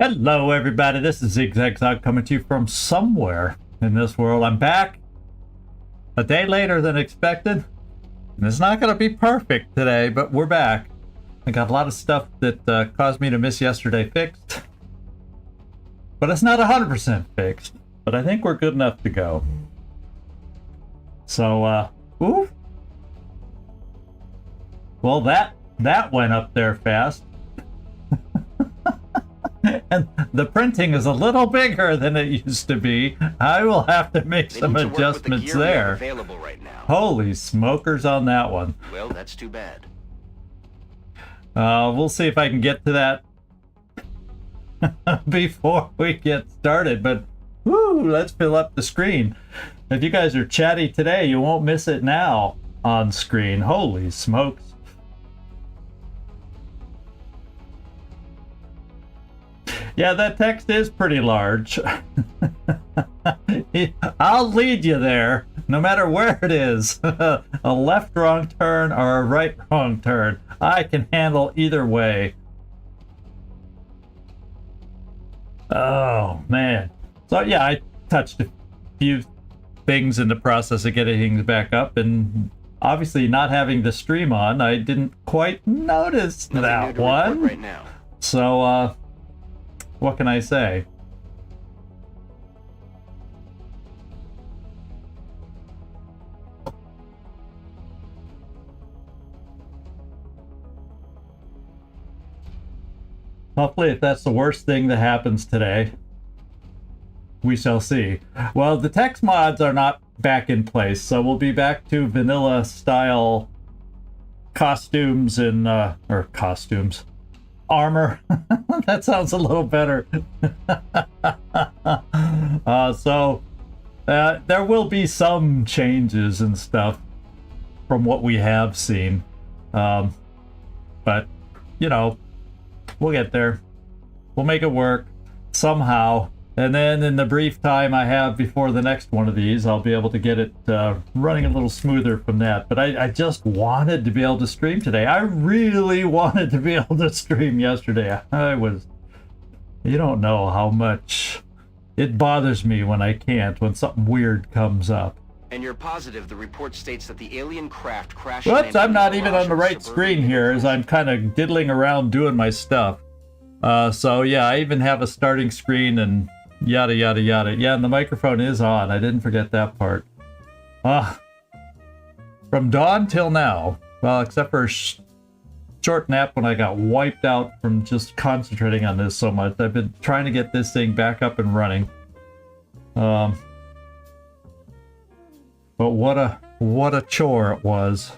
Hello everybody, this is XCom coming to you from somewhere in this world. I'm back a day later than expected. And it's not going to be perfect today, but we're back. I got a lot of stuff that caused me to miss yesterday fixed. But it's not 100% fixed. But I think we're good enough to go. So, ooh. Well, that went up there fast. And the printing is a little bigger than it used to be. I will have to make some adjustments there. Right now. Holy smokers on that one. Well, that's too bad. We'll see if I can get to that before we get started. But whoo, let's fill up the screen. If you guys are chatty today, you won't miss it now on screen. Holy smokes. Yeah, that text is pretty large. I'll lead you there, no matter where it is. A left wrong turn or a right wrong turn. I can handle either way. Oh, man. So, yeah, I touched a few things in the process of getting things back up, and obviously not having the stream on, I didn't quite notice that one. Right now. So, what can I say? Hopefully, if that's the worst thing that happens today, we shall see. Well, the text mods are not back in place, so we'll be back to vanilla style costumes and, or costumes. Armor. That sounds a little better. There will be some changes and stuff from what we have seen. But, you know, we'll get there. We'll make it work somehow. And then in the brief time I have before the next one of these, I'll be able to get it running a little smoother from that. But I just wanted to be able to stream today. I really wanted to be able to stream yesterday. You don't know how much it bothers me when I can't, when something weird comes up. And you're positive the report states that the alien craft crashed. Whoops, I'm not even on the right screen here as I'm kind of diddling around doing my stuff. So yeah, I even have a starting screen and yada yada yada. Yeah, and the microphone is on. I didn't forget that part. From dawn till now, well, except for a short nap when I got wiped out from just concentrating on this so much, I've been trying to get this thing back up and running. But what a chore it was.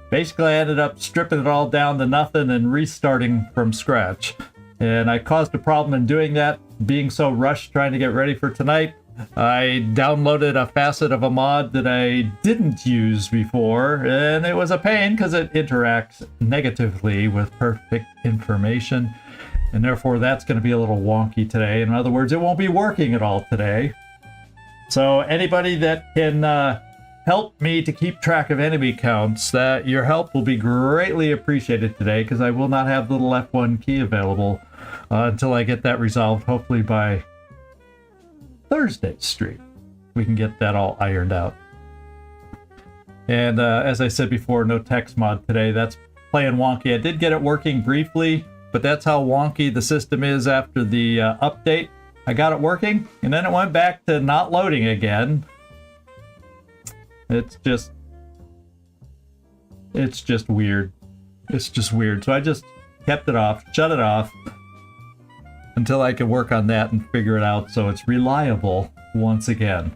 Basically, I ended up stripping it all down to nothing and restarting from scratch. And I caused a problem in doing that, being so rushed trying to get ready for tonight. I downloaded a facet of a mod that I didn't use before, and it was a pain because it interacts negatively with perfect information. And therefore, that's going to be a little wonky today. In other words, it won't be working at all today. So anybody that can help me to keep track of enemy counts, that your help will be greatly appreciated today, because I will not have the little F1 key available until I get that resolved, hopefully by Thursday's stream. We can get that all ironed out. And as I said before, no text mod today. That's playing wonky. I did get it working briefly, but that's how wonky the system is after the update. I got it working, and then it went back to not loading again. It's just weird. It's just weird. So I just kept it off, shut it off, until I could work on that and figure it out so it's reliable once again.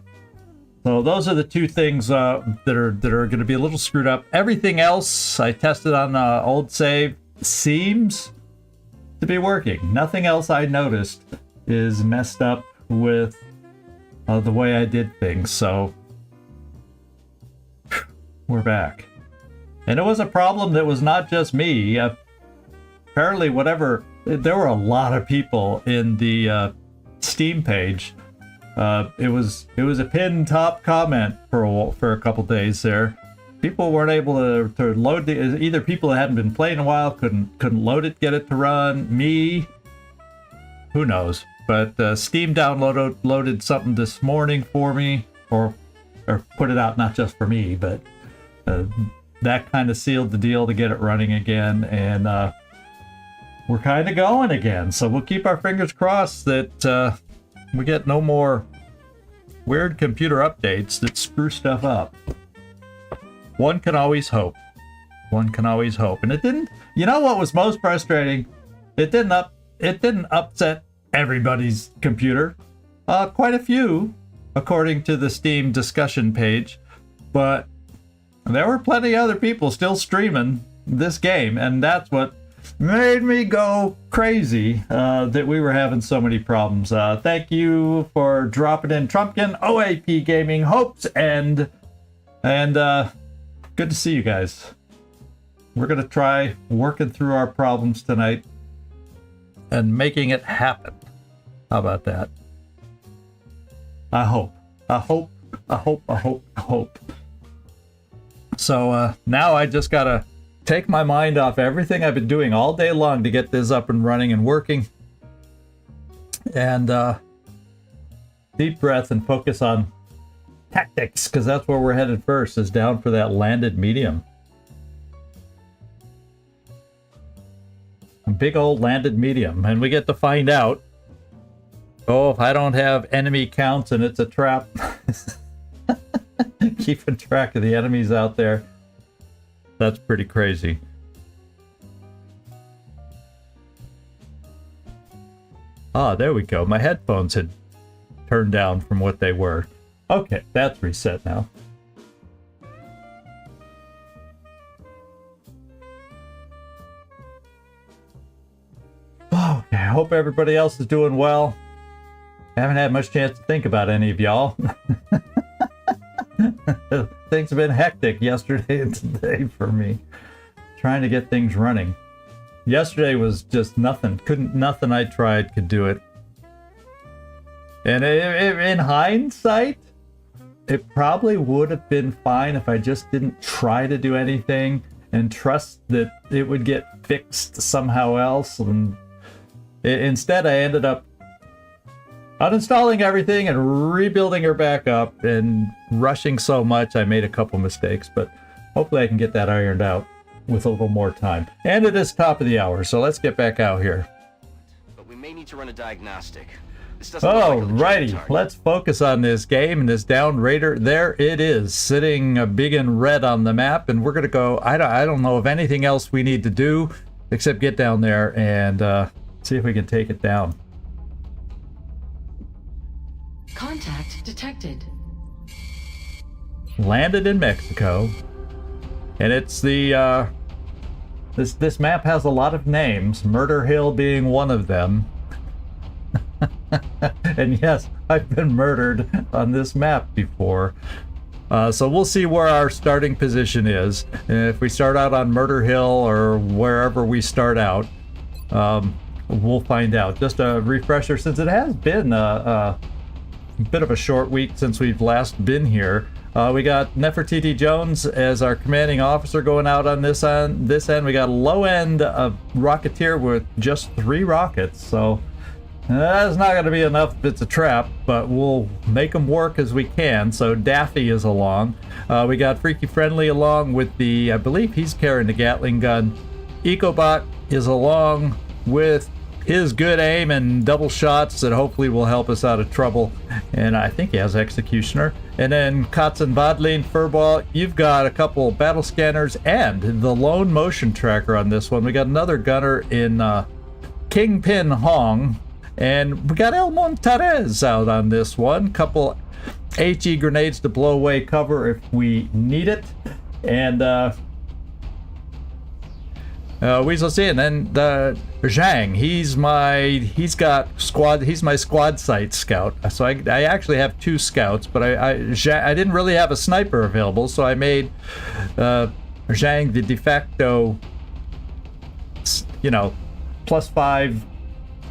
So those are the two things that are going to be a little screwed up. Everything else I tested on old save seems to be working. Nothing else I noticed is messed up with the way I did things. So we're back. And it was a problem that was not just me. Apparently, there were a lot of people in the Steam page. It was a pinned top comment for a couple days there. People weren't able to load either people that hadn't been playing a while couldn't load it, get it to run. Me, who knows? But Steam loaded something this morning for me, or put it out not just for me, but that kind of sealed the deal to get it running again, and we're kind of going again. So we'll keep our fingers crossed that we get no more weird computer updates that screw stuff up. One can always hope. One can always hope. And it didn't. You know what was most frustrating? It didn't upset everybody's computer. Quite a few, according to the Steam discussion page, but there were plenty of other people still streaming this game, and that's what made me go crazy, that we were having so many problems. Thank you for dropping in, Trumpkin, OAP Gaming, Hopes, and good to see you guys. We're going to try working through our problems tonight and making it happen. How about that? I hope. So now I just got to take my mind off everything I've been doing all day long to get this up and running and working. And deep breath and focus on tactics, because that's where we're headed first, is down for that landed medium. A big old landed medium. And we get to find out, oh, if I don't have enemy counts and it's a trap. Keeping track of the enemies out there. That's pretty crazy. Ah, there we go. My headphones had turned down from what they were. Okay, that's reset now. Okay, I hope everybody else is doing well. I haven't had much chance to think about any of y'all. Things have been hectic yesterday and today for me, trying to get things running. Yesterday was just nothing. Nothing I tried could do it. And in hindsight, it probably would have been fine if I just didn't try to do anything and trust that it would get fixed somehow else. And instead, I ended up uninstalling everything and rebuilding her back up, and rushing so much I made a couple mistakes, but hopefully I can get that ironed out with a little more time. And it is top of the hour, so let's get back out here. But we may need to run a diagnostic. This doesn't look like a legitimate Alrighty, target. let's focus on this game and this down raider. There it is, sitting big and red on the map, and we're gonna go. I don't know of anything else we need to do except get down there and see if we can take it down. Contact detected. Landed in Mexico, and it's the this map has a lot of names, Murder Hill being one of them. And yes, I've been murdered on this map before, so we'll see where our starting position is. If we start out on Murder Hill or wherever we start out, we'll find out. Just a refresher, since it has been a bit of a short week since we've last been here. We got Nefertiti Jones as our commanding officer going out on this end. We got a low end Rocketeer with just 3 rockets, so that's not going to be enough if it's a trap, but we'll make them work as we can. So Daffy is along. We got Freaky Friendly along with the, I believe he's carrying the Gatling gun. Ecobot is along with his good aim and double shots that hopefully will help us out of trouble. And I think he has Executioner. And then Katzen Vadlin, Furball, you've got a couple battle scanners and the lone motion tracker on this one. We got another gunner in Kingpin Hong. And we got El Montarez out on this one. Couple HE grenades to blow away cover if we need it. And Weasel C, and then the Zhang, he's my squad site scout. So I actually have 2 scouts, but I didn't really have a sniper available, so I made Zhang the de facto, +5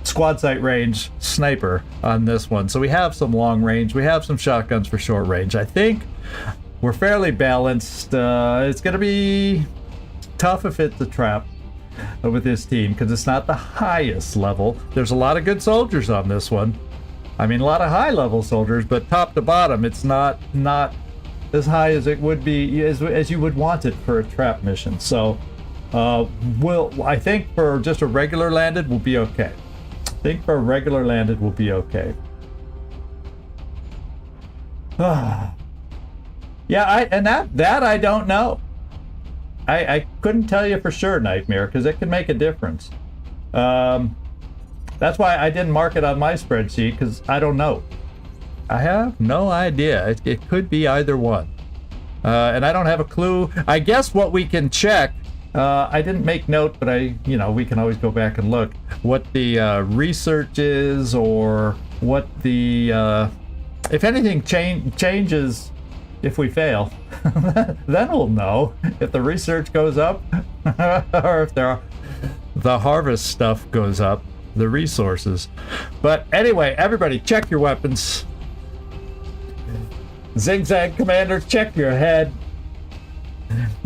squad site range sniper on this one. So we have some long range, we have some shotguns for short range. I think we're fairly balanced. It's gonna be tough if it's a trap. with this team because it's not the highest level. There's a lot of good soldiers on this one. I mean, a lot of high-level soldiers, but top to bottom, it's not as high as it would be, as you would want it for a trap mission. So, I think for just a regular landed, we'll be okay. Yeah, and that I don't know. I couldn't tell you for sure, Nightmare, because it can make a difference. That's why I didn't mark it on my spreadsheet, because I don't know. I have no idea. It could be either one. And I don't have a clue. I guess what we can check, I didn't make note, but we can always go back and look what the research is, or what the, if anything changes if we fail. Then we'll know if the research goes up or if the harvest stuff goes up, the resources. But anyway, everybody check your weapons. Zigzag commanders, check your head.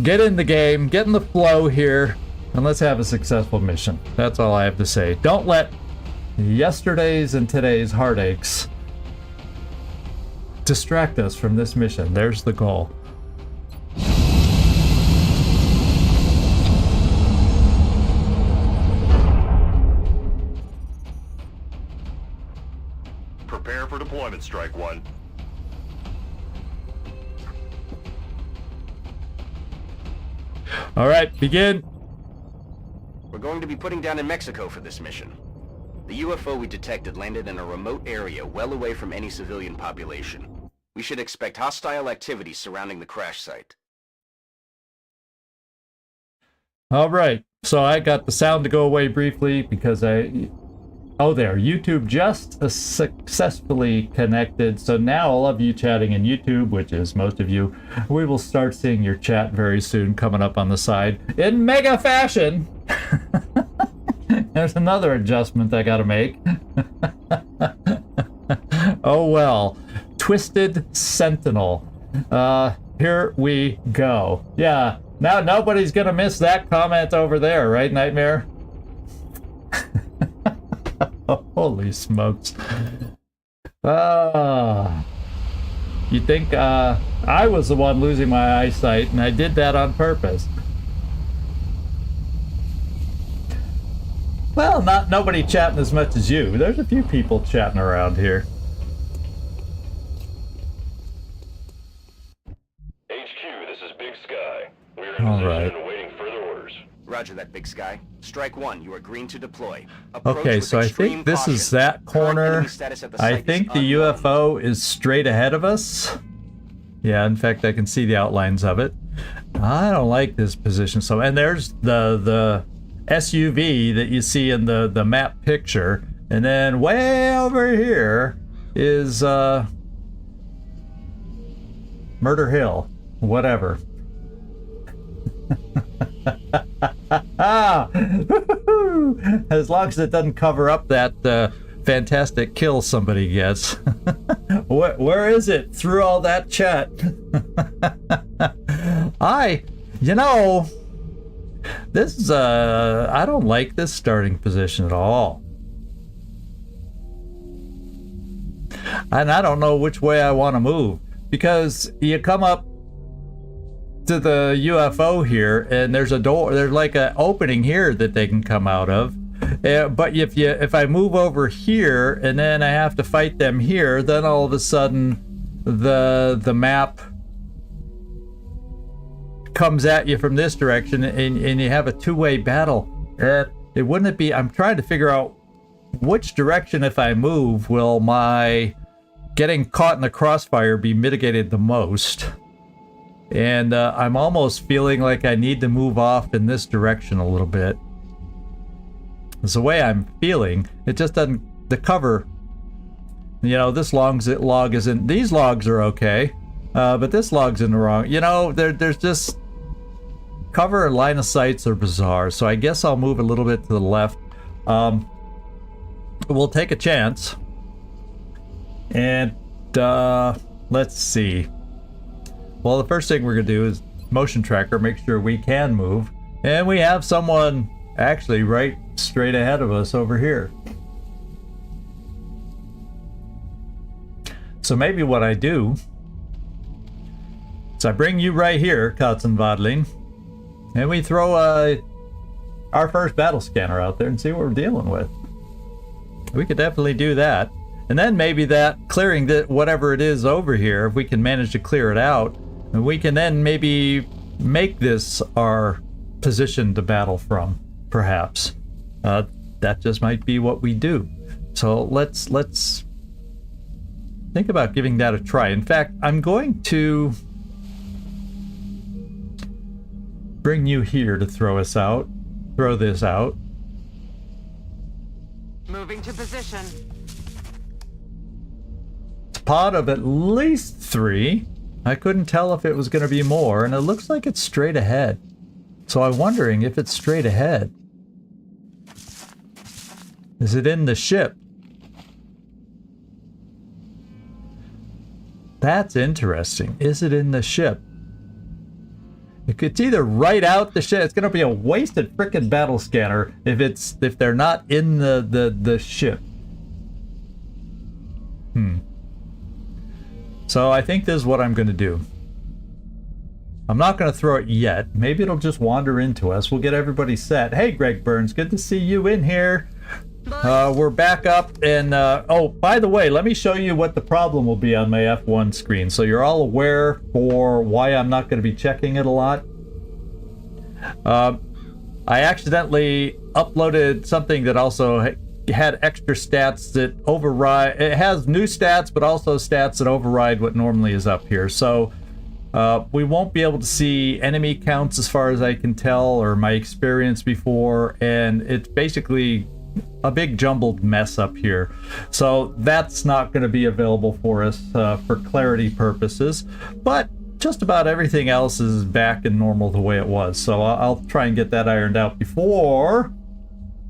Get in the game, get in the flow here, and let's have a successful mission. That's all I have to say. Don't let yesterday's and today's heartaches distract us from this mission. There's the goal. Prepare for deployment, Strike One. All right, begin. We're going to be putting down in Mexico for this mission. The UFO we detected landed in a remote area well away from any civilian population. We should expect hostile activity surrounding the crash site. All right, so I got the sound to go away briefly because oh, there, YouTube just successfully connected. So now all of you chatting in YouTube, which is most of you, we will start seeing your chat very soon coming up on the side in mega fashion. There's another adjustment I gotta make. Oh well. Twisted Sentinel. Here we go. Yeah, now nobody's gonna miss that comment over there, right, Nightmare? Holy smokes. You'd think I was the one losing my eyesight, and I did that on purpose. Well, nobody chatting as much as you. There's a few people chatting around here. HQ, this is Big Sky. We're in All position right. and awaiting further orders. Roger that, Big Sky. Strike One, you are green to deploy. Okay, so I think this is that corner. I think the UFO is straight ahead of us. Yeah, in fact, I can see the outlines of it. I don't like this position. So, and there's the SUV that you see in the map picture. And then way over here is Murder Hill. Whatever. As long as it doesn't cover up that fantastic kill somebody gets. Where is it through all that chat? This is I don't like this starting position at all. And I don't know which way I want to move, because you come up to the UFO here and there's a door, there's like an opening here that they can come out of. But if I move over here and then I have to fight them here, then all of a sudden the map comes at you from this direction and you have a two-way battle. It wouldn't be, I'm trying to figure out which direction, if I move, will my getting caught in the crossfire be mitigated the most. And I'm almost feeling like I need to move off in this direction a little bit. It's the way I'm feeling. It just doesn't, the cover, this log isn't, these logs are okay, but this log's in the wrong, there's just, cover and line of sights are bizarre, so I guess I'll move a little bit to the left. We'll take a chance. And, let's see. Well, the first thing we're gonna do is motion tracker, make sure we can move. And we have someone actually right straight ahead of us over here. So maybe what I do is I bring you right here, Katzenwadling, and we throw our first battle scanner out there and see what we're dealing with. We could definitely do that. And then maybe that clearing whatever it is over here, if we can manage to clear it out, and we can then maybe make this our position to battle from, perhaps. That just might be what we do. So let's think about giving that a try. In fact, I'm going to bring you here to throw this out. Moving to position. Pod of at least 3. I couldn't tell if it was going to be more, and it looks like it's straight ahead. So I'm wondering if it's straight ahead. Is it in the ship? That's interesting. Is it in the ship? It's either right out the ship. It's going to be a wasted frickin' battle scanner if they're not in the ship. So I think this is what I'm going to do. I'm not going to throw it yet. Maybe it'll just wander into us. We'll get everybody set. Hey, Greg Burns, good to see you in here. We're back up, and oh, by the way, let me show you what the problem will be on my F1 screen, so you're all aware for why I'm not going to be checking it a lot. I accidentally uploaded something that also had extra stats that override. It has new stats, but also stats that override what normally is up here. So we won't be able to see enemy counts as far as I can tell, or my experience before, and it's basically a big jumbled mess up here. So that's not going to be available for us for clarity purposes, but just about everything else is back in normal the way it was. So I'll try and get that ironed out before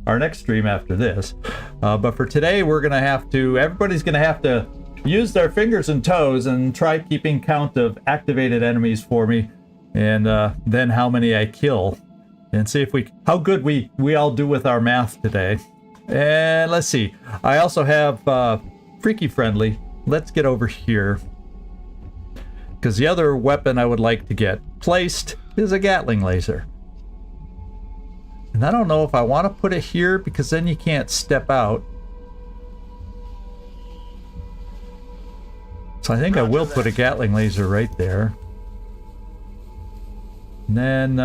our next stream after this. But for today, everybody's going to have to use their fingers and toes and try keeping count of activated enemies for me, and then how many I kill, and see if how good we all do with our math today. And let's see. I also have Freaky Friendly. Let's get over here, because the other weapon I would like to get placed is a Gatling laser. And I don't know if I want to put it here, because then you can't step out. So I think I will put a Gatling laser right there. And then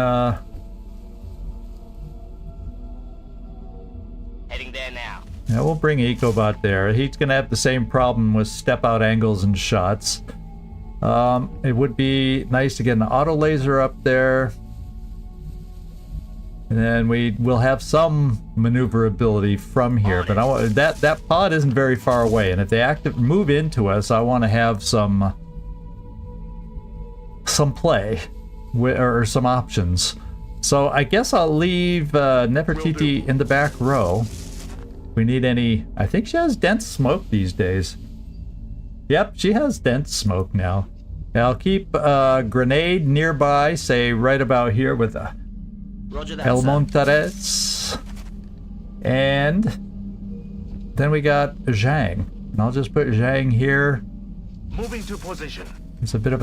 Heading there now. yeah, we'll bring Ecobot there. He's going to have the same problem with step out angles and shots. It would be nice to get an auto laser up there. And then we'll have some maneuverability from here, but that pod isn't very far away, and if they move into us, I want to have some play or some options. So I guess I'll leave Nefertiti in the back row. We need any. I think she has dense smoke these days. Yep, she has dense smoke now. I'll keep Grenade nearby, say right about here with a El Montares. And then we got Zhang. And I'll just put Zhang here. Moving to position. It's a bit of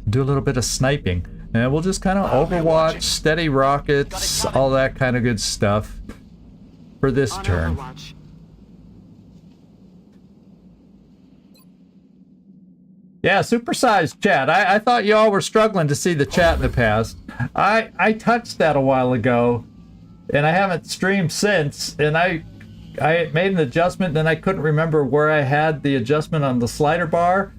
do a little bit of sniping. And we'll just kind of Overwatch, steady rockets, all that kind of good stuff for this turn. Overwatch. Yeah, supersized chat. I thought y'all were struggling to see the chat in the past. I touched that a while ago, and I haven't streamed since, and I made an adjustment, then I couldn't remember where I had the adjustment on the slider bar.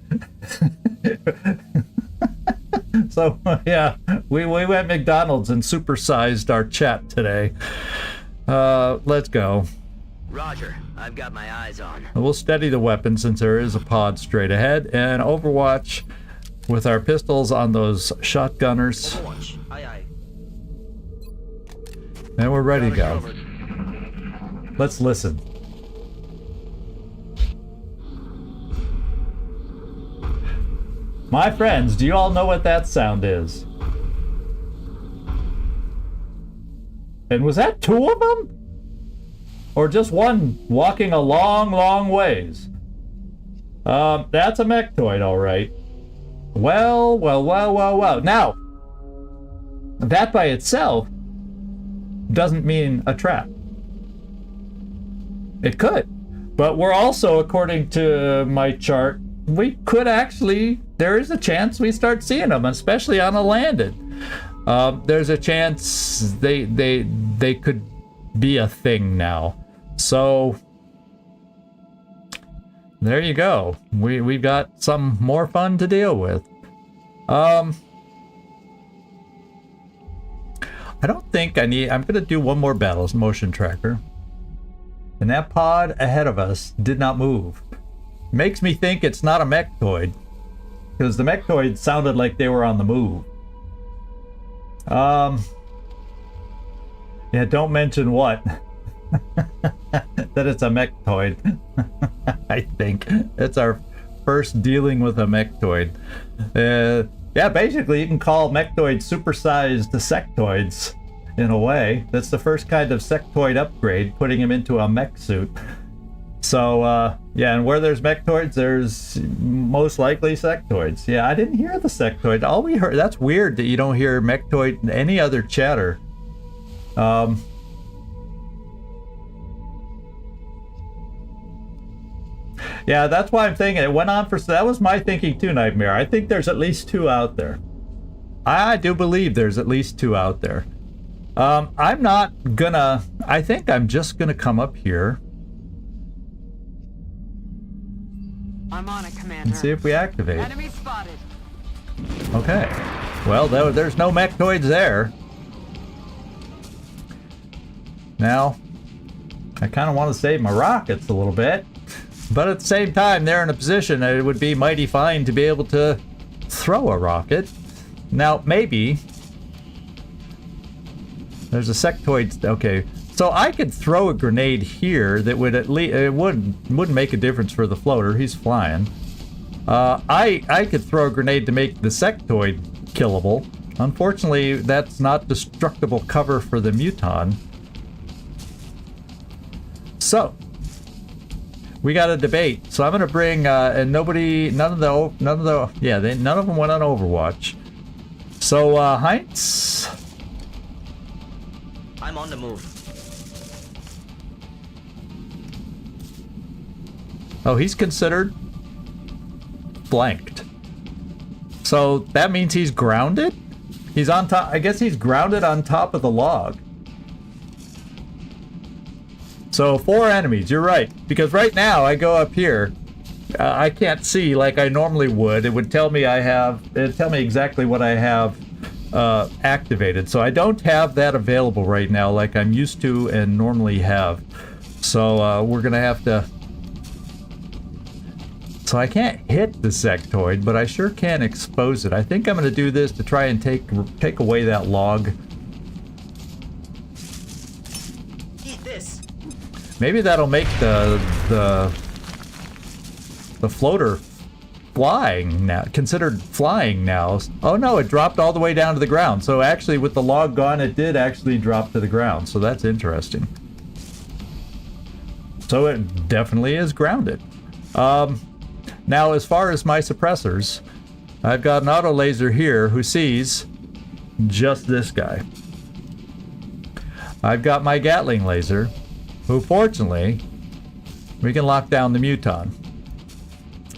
So, yeah, we went McDonald's and supersized our chat today. Let's go. Roger, I've got my eyes on. We'll steady the weapon since there is a pod straight ahead, and Overwatch with our pistols on those shotgunners. Overwatch. Aye, aye. And we're ready to go. Let's listen. My friends, do you all know what that sound is? And was that two of them? Or just one walking a long, long ways? That's a mechtoid, all right. Well. Now, that by itself doesn't mean a trap. It could. But we're also, according to my chart, we could actually, there is a chance we start seeing them, especially on a landed. There's a chance they could be a thing now. So there you go. We've got some more fun to deal with. I don't think I need, I'm gonna do one more battles motion tracker. And that pod ahead of us did not move. Makes me think it's not a mechtoid, because the mechtoids sounded like they were on the move. Yeah, don't mention what. That it's a mechtoid. I think it's our first dealing with a mechtoid. Yeah, basically you can call mechtoids supersized sectoids in a way. That's the first kind of sectoid upgrade, putting him into a mech suit. So yeah, and where there's mechtoids, there's most likely sectoids. Yeah, I didn't hear the sectoid. All we heard, that's weird that you don't hear mechtoid in any other chatter. Yeah, that's why I'm thinking it went on for, that was my thinking too, Nightmare. I think there's at least two out there. I do believe there's at least two out there. I'm not gonna, I think I'm just gonna come up here I'm on it, Commander. and see if we activate. Enemy spotted. Okay. Well, there's no mechtoids there. Now, I kind of want to save my rockets a little bit, but at the same time, they're in a position that it would be mighty fine to be able to throw a rocket. Now, maybe there's a sectoid. Okay, so I could throw a grenade here that would at least, it wouldn't make a difference for the floater. He's flying. I could throw a grenade to make the sectoid killable. Unfortunately, that's not destructible cover for the muton. So we got a debate. So I'm gonna bring and none of them went on Overwatch. So Heinz, I'm on the move. oh, he's considered blanked. So that means he's grounded? He's on top, I guess he's grounded on top of the log. So 4 enemies, you're right. Because right now I go up here, I can't see like I normally would. It would tell me it'd tell me exactly what I have activated. So I don't have that available right now like I'm used to and normally have. So we're gonna have to, so I can't hit the sectoid, but I sure can expose it. I think I'm gonna do this to try and take away that log. Eat this. Maybe that'll make the floater flying now, considered flying now. Oh no, it dropped all the way down to the ground. So actually with the log gone, it did actually drop to the ground. So that's interesting. So it definitely is grounded. Now as far as my suppressors, I've got an auto laser here who sees just this guy. I've got my Gatling laser, who fortunately, we can lock down the muton.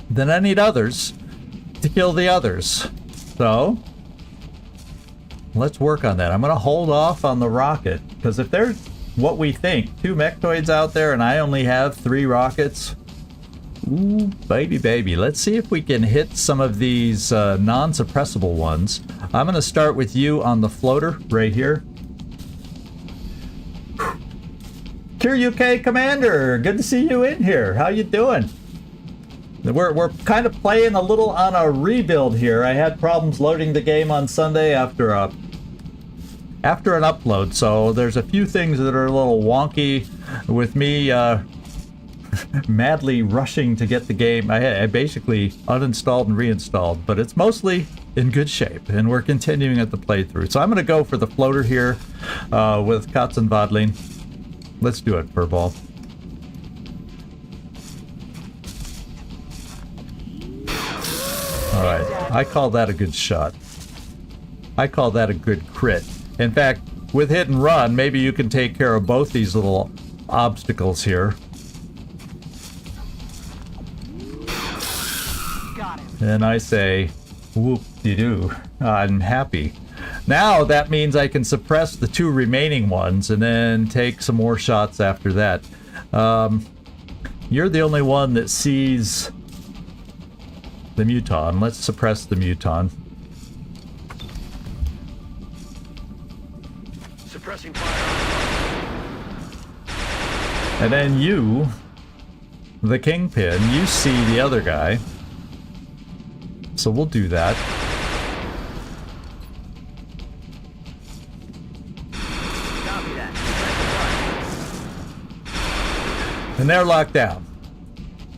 Then I need others to kill the others. So, let's work on that. I'm going to hold off on the rocket, because if there's what we think, 2 mechtoids out there and I only have 3 rockets, ooh, baby. Let's see if we can hit some of these non-suppressible ones. I'm going to start with you on the floater right here. Cure UK Commander, good to see you in here. How you doing? We're kind of playing a little on a rebuild here. I had problems loading the game on Sunday after an upload, so there's a few things that are a little wonky with me madly rushing to get the game. I basically uninstalled and reinstalled, but it's mostly in good shape, and we're continuing at the playthrough. So I'm going to go for the floater here with Katzenbadling. Let's do it, Furball. Alright, I call that a good shot. I call that a good crit. In fact, with hit and run, maybe you can take care of both these little obstacles here. Got him. And I say, whoop-de-doo. I'm happy. Now that means I can suppress the 2 remaining ones and then take some more shots after that. You're the only one that sees the Muton. Let's suppress the Muton. Suppressing fire. And then you, the Kingpin, you see the other guy. So we'll do that. Copy that. And they're locked down.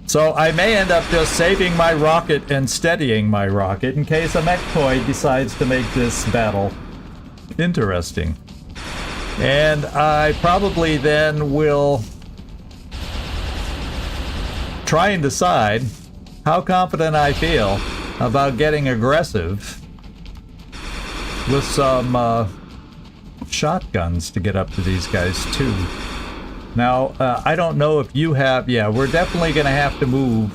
So I may end up just saving my rocket and steadying my rocket in case a mechtoid decides to make this battle interesting. And I probably then will try and decide how confident I feel about getting aggressive with some shotguns to get up to these guys too. Now, I don't know if you have... Yeah, we're definitely going to have to move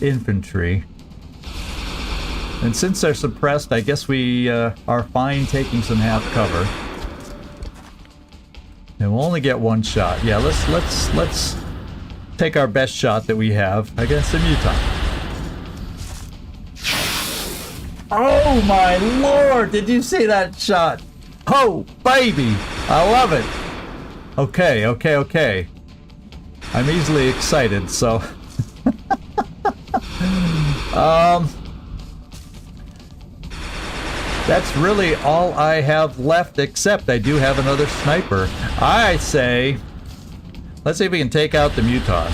infantry. And since they're suppressed, I guess we are fine taking some half cover. And we'll only get one shot. Yeah, let's take our best shot that we have against the Muton. Oh my lord! Did you see that shot? Oh, baby! I love it! Okay, okay, okay. I'm easily excited, so... That's really all I have left, except I do have another sniper. I say... Let's see if we can take out the Muton.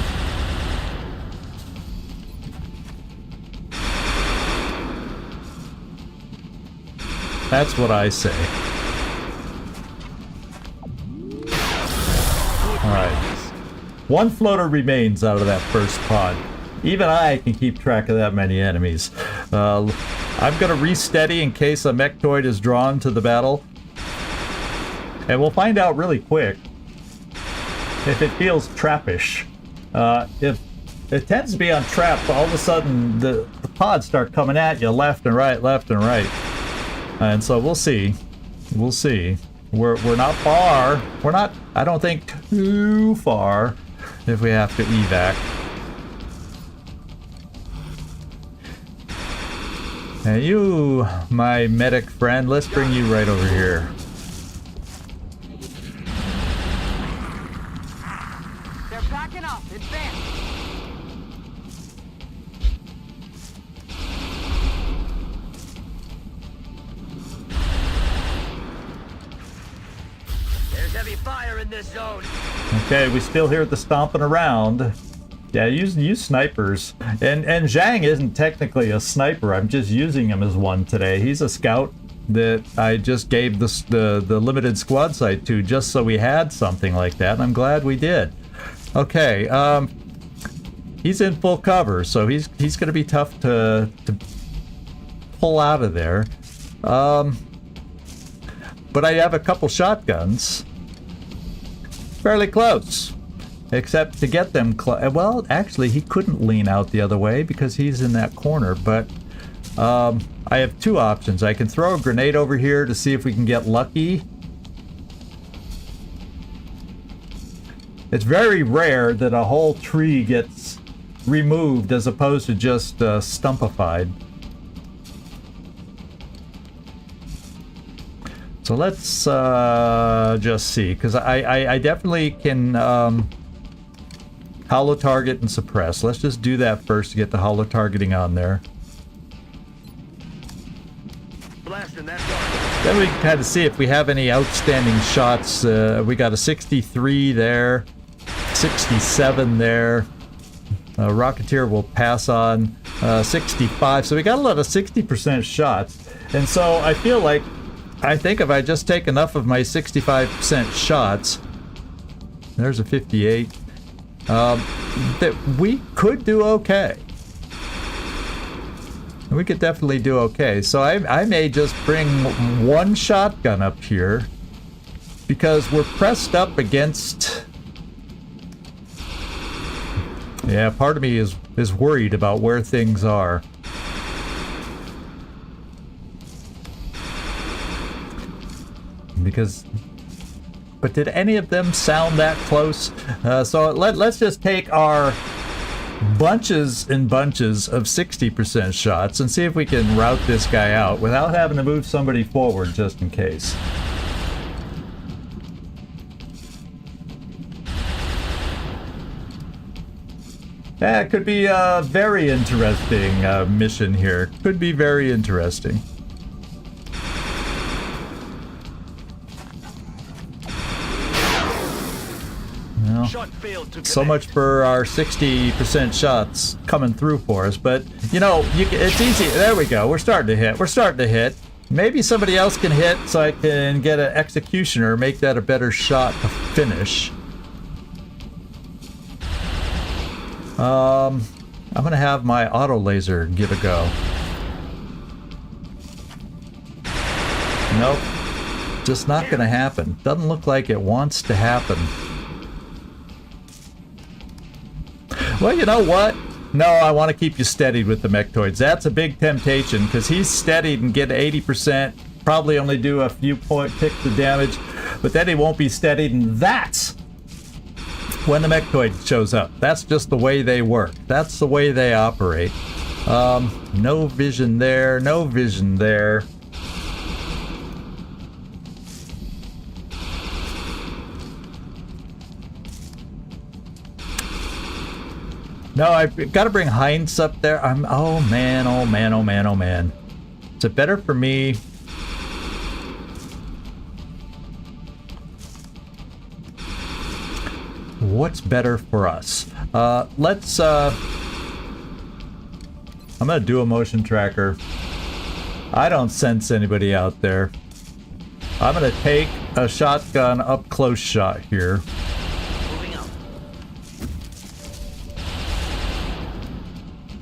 That's what I say. Alright. One floater remains out of that first pod. Even I can keep track of that many enemies. I'm going to re-steady in case a mechtoid is drawn to the battle. And we'll find out really quick if it feels trappish. If it tends to be on traps, all of a sudden the pods start coming at you left and right, left and right. And so we'll see. We'll see. We're not far. We're not, I don't think, too far if we have to evac. And you, my medic friend, let's bring you right over here. They're backing up. Advance. There's heavy fire in this zone. Okay, we still hear the stomping around. Yeah, use snipers. And Zhang isn't technically a sniper. I'm just using him as one today. He's a scout that I just gave the limited squad sight to just so we had something like that. And I'm glad we did. Okay, he's in full cover, so he's going to be tough to pull out of there. But I have a couple shotguns. Fairly close. Except to get them well, actually, he couldn't lean out the other way because he's in that corner, but I have two options. I can throw a grenade over here to see if we can get lucky. It's very rare that a whole tree gets removed as opposed to just stumpified. So let's just see, because I definitely can hollow target and suppress. Let's just do that first to get the hollow targeting on there. Blasting that target. Then we can kind of see if we have any outstanding shots. We got a 63 there, 67 there. Rocketeer will pass on 65. So we got a lot of 60% shots. And so I feel like, I think if I just take enough of my 65% shots, there's a 58, that we could do okay. We could definitely do okay. So I may just bring one shotgun up here because we're pressed up against... Yeah, part of me is worried about where things are. Because... But did any of them sound that close? So let's just take our bunches and bunches of 60% shots and see if we can route this guy out without having to move somebody forward just in case. Yeah, it could be a very interesting mission here. Could be very interesting. Well, Shot failed to so connect. much for our 60% shots coming through for us. But, you know, it's easy. There we go. We're starting to hit. We're starting to hit. Maybe somebody else can hit so I can get an executioner, make that a better shot to finish. I'm gonna have my auto laser give a go. Nope. Just not gonna happen. Doesn't look like it wants to happen. Well, you know what? No, I want to keep you steadied with the mechtoids. That's a big temptation because he's steadied and get 80%. Probably only do a few ticks of damage, but then he won't be steadied, and that's when the mechtoid shows up. That's just the way they work. That's the way they operate. No vision there. No vision there. No, I've got to bring Heinz up there. Oh man, oh man, oh man, oh man. Is it better for me? What's better for us? Let's, I'm gonna do a motion tracker. I don't sense anybody out there. I'm gonna take a shotgun up close shot here. Moving out.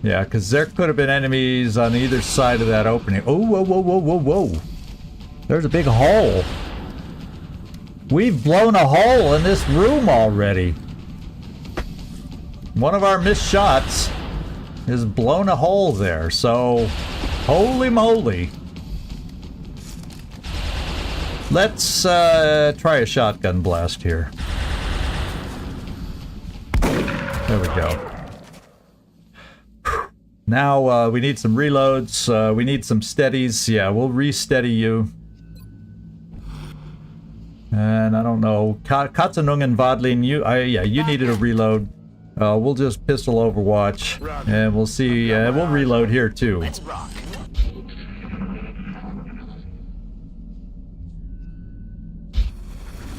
Yeah, because there could have been enemies on either side of that opening. Oh, whoa, whoa, whoa, whoa, whoa. There's a big hole. We've blown a hole in this room already. One of our missed shots has blown a hole there, so holy moly. Let's try a shotgun blast here. There we go. Now we need some reloads, we need some steadies. Yeah, we'll re-steady you. And I don't know, Katzenungen Vadlin, you needed a reload. We'll just pistol Overwatch, and we'll see. We'll reload here too. Let's rock.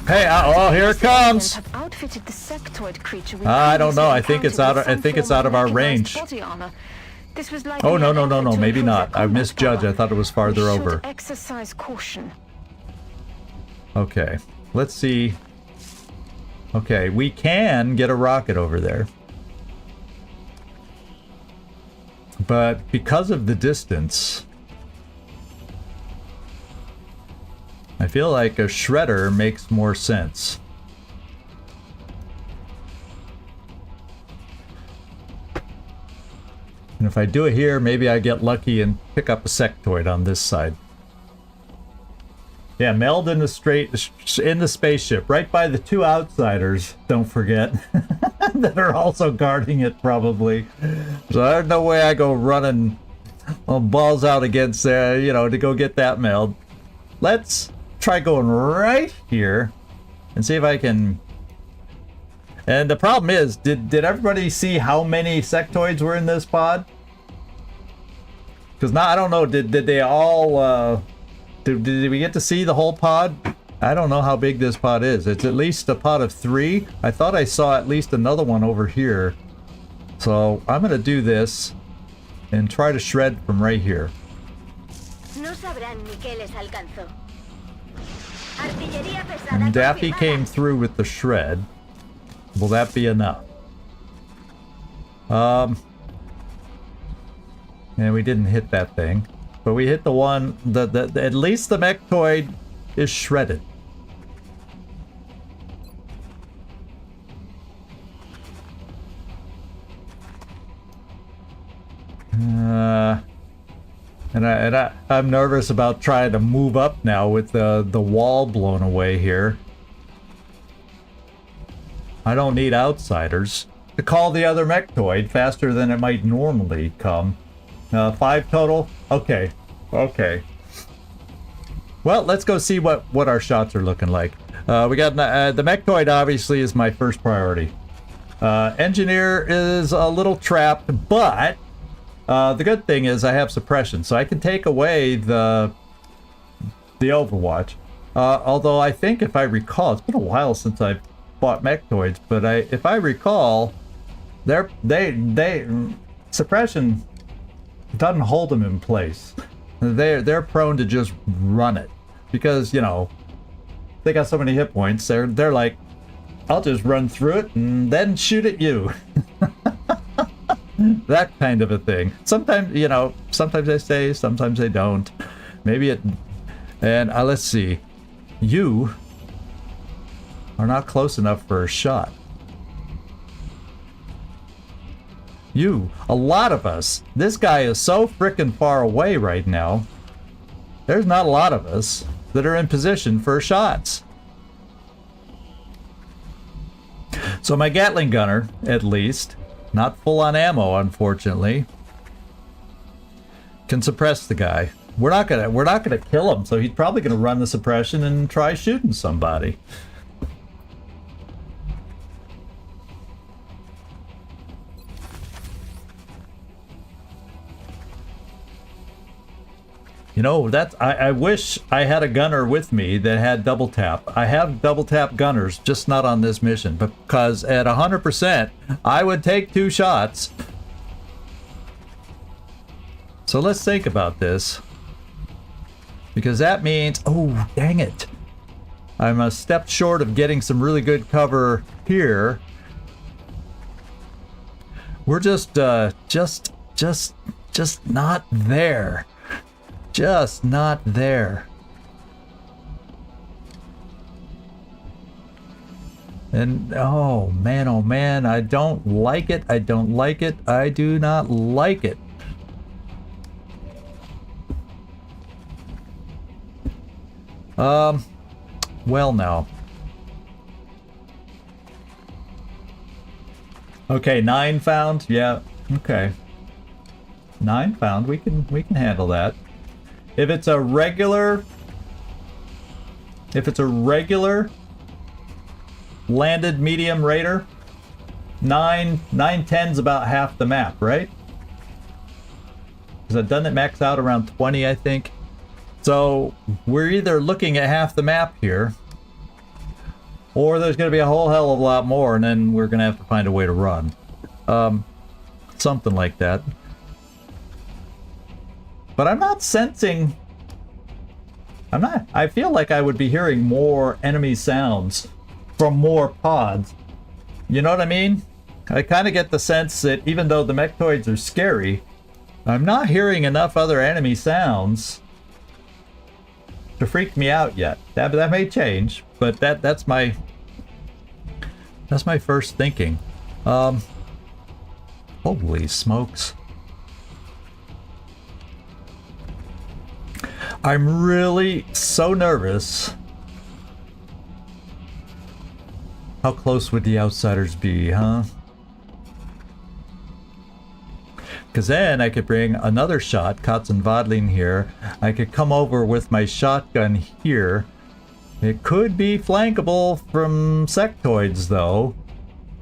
Hey, oh, here it comes. Have outfitted the sectoid creature with I don't know. I previously think it's out. encountered I think with it's some out of form our mechanized range. body armor. This was Oh likely no, an no, no, effort no. to Maybe improve their not. I combat misjudged. power. I thought it was farther We should over. exercise caution. Okay, let's see. Okay, we can get a rocket over there. But because of the distance, I feel like a shredder makes more sense. And if I do it here, maybe I get lucky and pick up a sectoid on this side. Yeah, meld in the spaceship, right by the two outsiders, don't forget, that are also guarding it probably. So there's no way I go running balls out against there, you know, to go get that meld. Let's try going right here and see if I can. And the problem is, did everybody see how many sectoids were in this pod? Because now I don't know, did they all did we get to see the whole pod? I don't know how big this pod is. It's at least a pod of 3. I thought I saw at least another one over here. So I'm gonna do this and try to shred from right here. No sabrán ni qué les alcanzó. Artillería pesada And Daffy confirmada. came through with the shred. Will that be enough? And we didn't hit that thing. But we hit the one, at least the mechtoid is shredded. I'm nervous about trying to move up now with the wall blown away here. I don't need outsiders to call the other mechtoid faster than it might normally come. 5 total? Okay. Okay. Well, let's go see what our shots are looking like. We got the mechtoid obviously is my first priority. Engineer is a little trapped, but the good thing is I have suppression, so I can take away the Overwatch. Although I think if I recall, it's been a while since I've fought mechtoids, but if I recall, suppression doesn't hold them in place. They're prone to just run it because, you know, they got so many hit points. They're like, I'll just run through it and then shoot at you. That kind of a thing. Sometimes, you know, sometimes they stay, sometimes they don't. Maybe it. And let's see. You are not close enough for a shot. You, a lot of us. This guy is so frickin' far away right now. There's not a lot of us that are in position for shots. So my Gatling gunner, at least, not full on ammo, unfortunately, can suppress the guy. We're not gonna kill him, so he's probably gonna run the suppression and try shooting somebody. You know, I wish I had a gunner with me that had double tap. I have double tap gunners, just not on this mission, because at 100%, I would take 2 shots. So let's think about this. Because that means, oh, dang it. I'm a step short of getting some really good cover here. We're just not there. Just not there. And oh man, I don't like it. I don't like it. I do not like it. Well now. Okay, 9 found. Yeah. Okay. 9 found. We can handle that. If it's a regular landed medium raider, 9/10's about half the map, right? Because doesn't it max out around 20, I think? So we're either looking at half the map here, or there's going to be a whole hell of a lot more, and then we're going to have to find a way to run. Something like that. But I'm not sensing... I feel like I would be hearing more enemy sounds from more pods. You know what I mean? I kind of get the sense that even though the mechtoids are scary, I'm not hearing enough other enemy sounds to freak me out yet. That may change, but that's my first thinking. Holy smokes. I'm really so nervous. How close would the outsiders be, huh? Because then I could bring another shot, Katzenwadling here. I could come over with my shotgun here. It could be flankable from sectoids, though.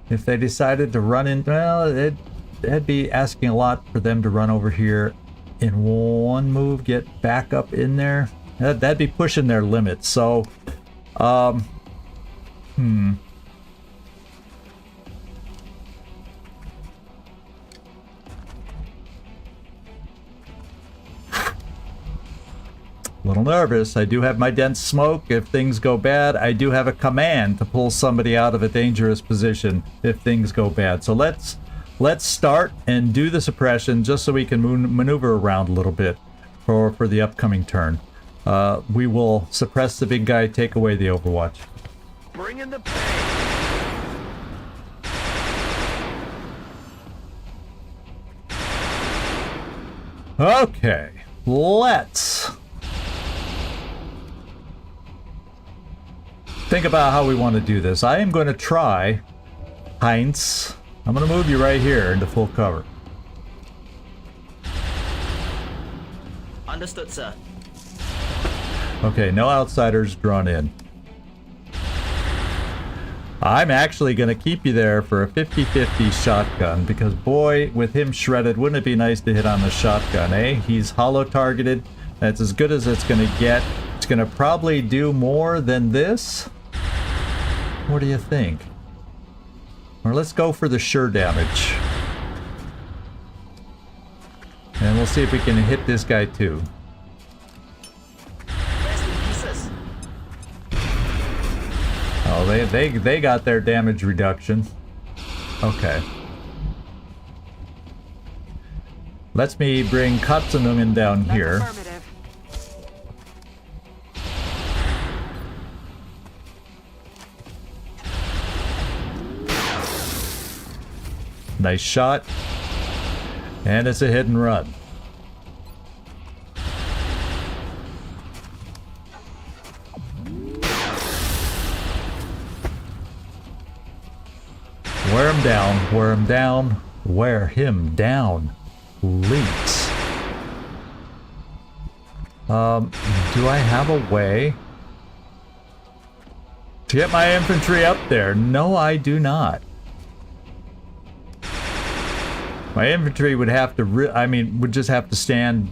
If they decided to run in... Well, it'd be asking a lot for them to run over here in one move, get back up in there. That'd be pushing their limits. So, nervous. I do have my dense smoke. If things go bad, I do have a command to pull somebody out of a dangerous position if things go bad. So let's start and do the suppression just so we can maneuver around a little bit for the upcoming turn. We will suppress the big guy, take away the Overwatch. Bring in the pain. Okay, let's think about how we want to do this. I am going to try, Heinz. I'm going to move you right here into full cover. Understood, sir. Okay, no outsiders drawn in. I'm actually going to keep you there for a 50-50 shotgun because, boy, with him shredded, wouldn't it be nice to hit on the shotgun, eh? He's hollow targeted. That's as good as it's going to get. It's going to probably do more than this. What do you think? Or let's go for the sure damage. And we'll see if we can hit this guy too. Oh, they got their damage reduction. Okay. Let me bring Katsunungen down here. Affirmative. Nice shot. And it's a hit and run. Wear him down, wear him down, wear him down. Leaks. Do I have a way to get my infantry up there? No, I do not. My infantry would have to, would just have to stand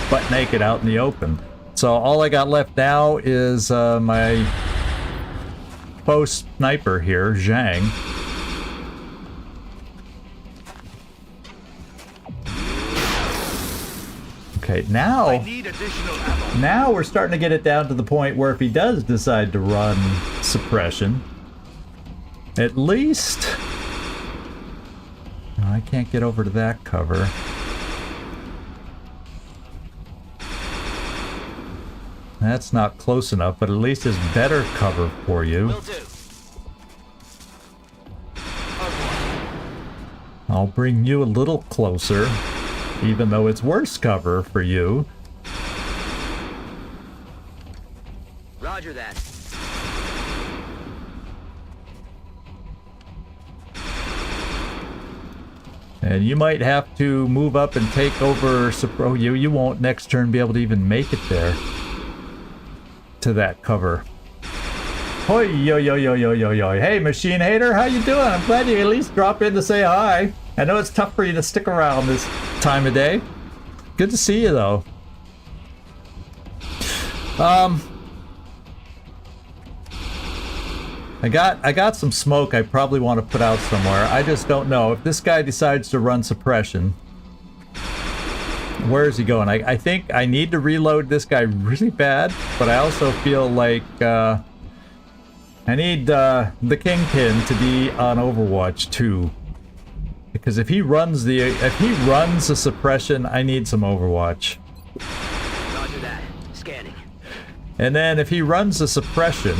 butt naked out in the open. So all I got left now is my post sniper here, Zhang. Okay, now we're starting to get it down to the point where if he does decide to run suppression, at least... No, I can't get over to that cover. That's not close enough, but at least it's better cover for you. Will do. I'll bring you a little closer, even though it's worse cover for you. Roger that. And you might have to move up and take over. Oh, you won't next turn be able to even make it there to that cover. Hoi, yo, yo, yo, yo, yo, yo. Hey, Machine Hater, how you doing? I'm glad you at least dropped in to say hi. I know it's tough for you to stick around this time of day. Good to see you, though. I got some smoke I probably want to put out somewhere. I just don't know. If this guy decides to run suppression, where is he going? I think I need to reload this guy really bad, but I also feel like I need the Kingpin to be on Overwatch 2. Because if he runs the suppression, I need some Overwatch. Roger that. Scanning. And then if he runs the suppression,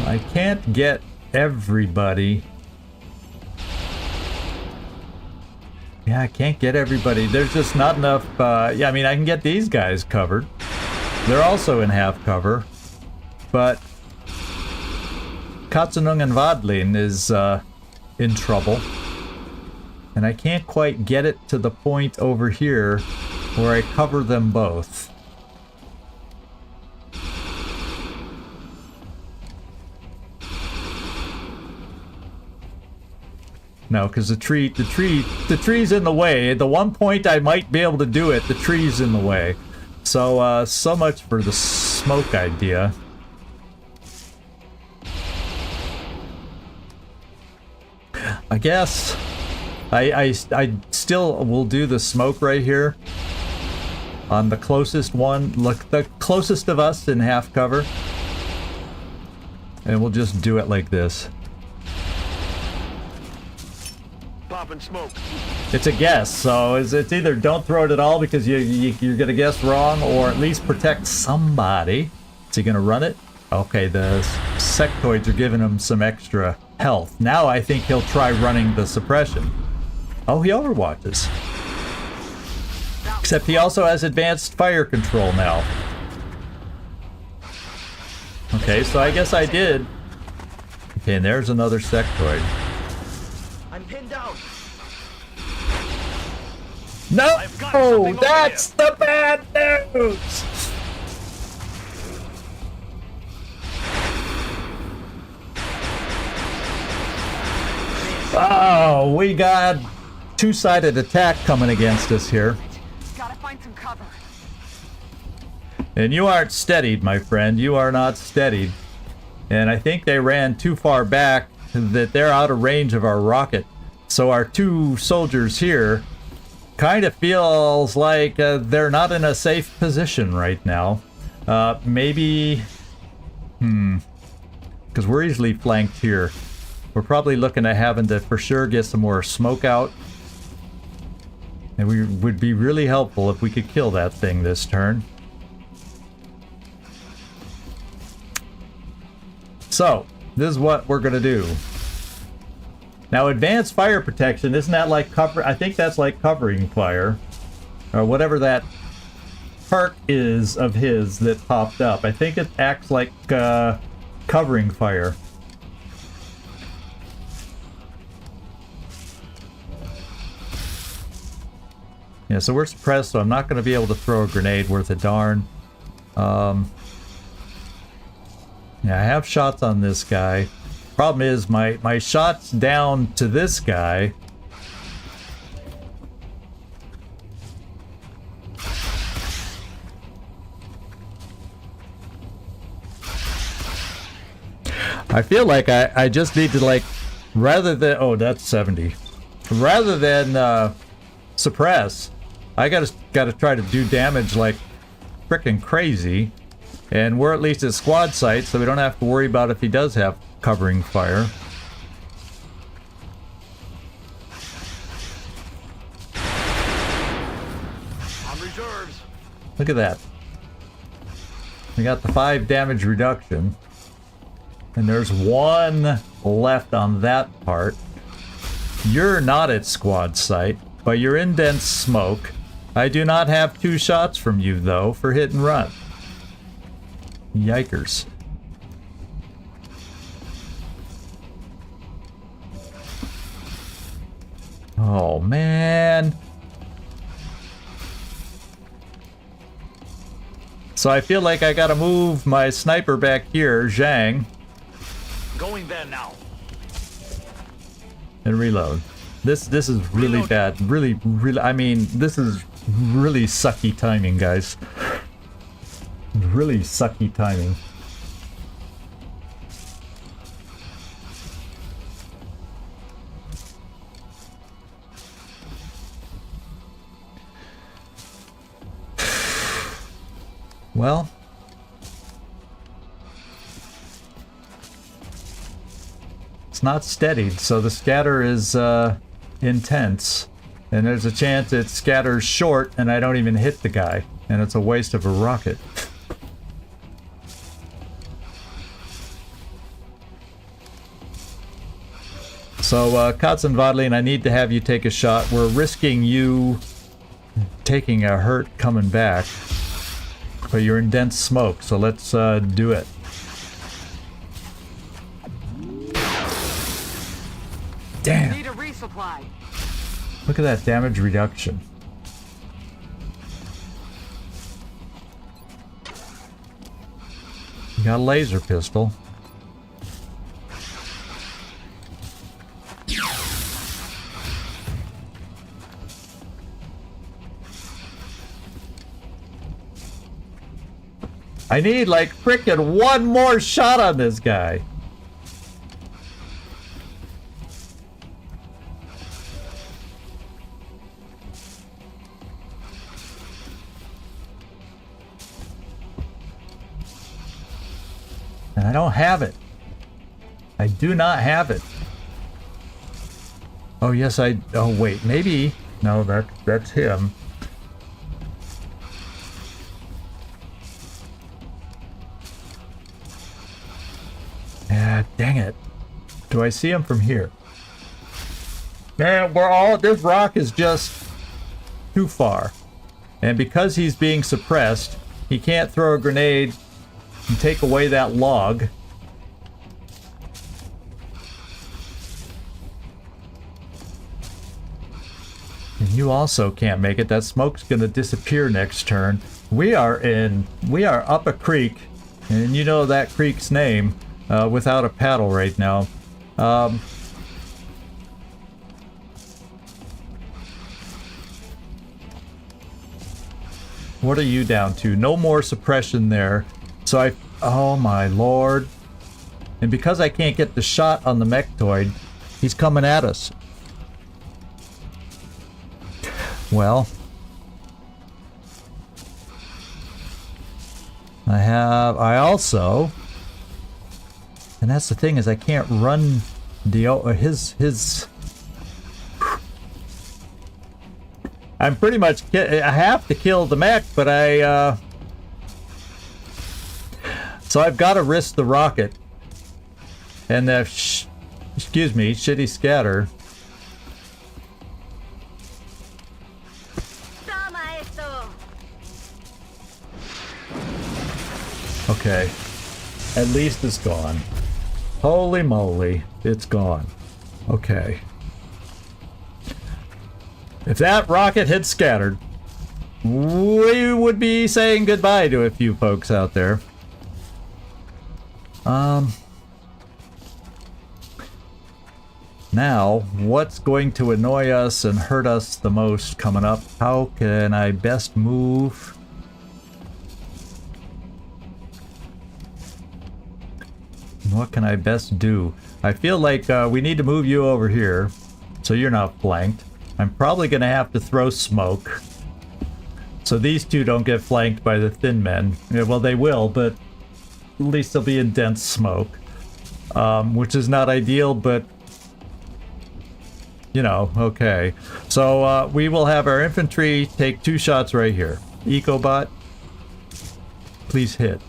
I can't get everybody. Yeah, I can't get everybody. There's just not enough. Yeah, I mean, I can get these guys covered. They're also in half cover. But Katsunungen Vadlin is in trouble. And I can't quite get it to the point over here where I cover them both. No, because the tree's in the way. At the one point I might be able to do it, the tree's in the way. So, so much for the smoke idea. I guess I still will do the smoke right here on the closest one. Look, the closest of us in half cover. And we'll just do it like this. Popping smoke. It's a guess, so it's either don't throw it at all because you're gonna guess wrong, or at least protect somebody. Is he gonna run it? Okay, the sectoids are giving him some extra health. Now I think he'll try running the suppression. Oh, he overwatches. Except he also has advanced fire control now. Okay, so I guess I did. Okay, and there's another sectoid. I'm pinned down. No! I've got something over That's the bad news! Oh, we got two-sided attack coming against us here. Gotta find some cover. And you aren't steadied, my friend. You are not steadied. And I think they ran too far back that they're out of range of our rocket. So our two soldiers here kind of feels like they're not in a safe position right now. Maybe... Because we're easily flanked here. We're probably looking at having to for sure get some more smoke out. And we would be really helpful if we could kill that thing this turn. So, this is what we're gonna do. Now, advanced fire protection, isn't that like cover? I think that's like covering fire. Or whatever that perk is of his that popped up. I think it acts like covering fire. Yeah, so we're suppressed, so I'm not going to be able to throw a grenade worth a darn. Yeah, I have shots on this guy. Problem is, my shots down to this guy. I feel like I just need to, like, rather than... Oh, that's 70. Rather than suppress, I gotta try to do damage like frickin' crazy. And we're at least at squad sight, so we don't have to worry about if he does have covering fire. On reserves. Look at that. We got the 5 damage reduction. And there's 1 left on that part. You're not at squad sight, but you're in dense smoke. I do not have 2 shots from you, though, for hit and run. Yikers. Oh, man. So I feel like I gotta move my sniper back here, Zhang, Going there now. and reload. This is really bad. Really, I mean, this is really sucky timing, guys. Really sucky timing. Well, it's not steadied, so the scatter is intense, and there's a chance it scatters short and I don't even hit the guy, and it's a waste of a rocket. So, Katzenwadlin, I need to have you take a shot. We're risking you taking a hurt coming back, but you're in dense smoke, so let's do it. Damn! Need a resupply. Look at that damage reduction. You got a laser pistol. I need like frickin' 1 more shot on this guy. And I don't have it. I do not have it. Oh, yes, oh, wait, maybe. No, that's him. Yeah, dang it. Do I see him from here? Man, this rock is just too far. And because he's being suppressed, he can't throw a grenade and take away that log. And you also can't make it. That smoke's gonna disappear next turn. We are up a creek, and you know that creek's name, without a paddle right now. What are you down to? No more suppression there. So oh my lord. And because I can't get the shot on the mechtoid, he's coming at us. Well, I also, and that's the thing, is I can't run his I'm pretty much, I have to kill the mech, but so I've got to risk the rocket and the excuse me, shitty scatter. Okay, at least it's gone. Holy moly, it's gone. Okay. If that rocket had scattered, we would be saying goodbye to a few folks out there. Now, what's going to annoy us and hurt us the most coming up? How can I best move? What can I best do? I feel like we need to move you over here so you're not flanked. I'm probably going to have to throw smoke so these two don't get flanked by the thin men. Yeah, well, they will, but at least they'll be in dense smoke, which is not ideal, but you know, okay. So we will have our infantry take 2 shots right here. Ecobot, please hit.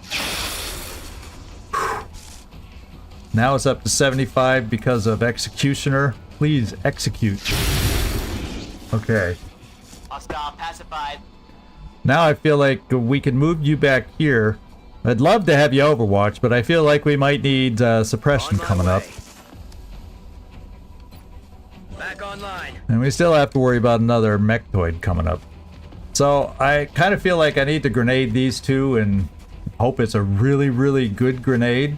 Now it's up to 75 because of Executioner. Please execute. Okay. Hostile pacified. Now I feel like we can move you back here. I'd love to have you Overwatch, but I feel like we might need suppression coming up. Back online. And we still have to worry about another mechtoid coming up. So I kind of feel like I need to grenade these two and hope it's a really, really good grenade.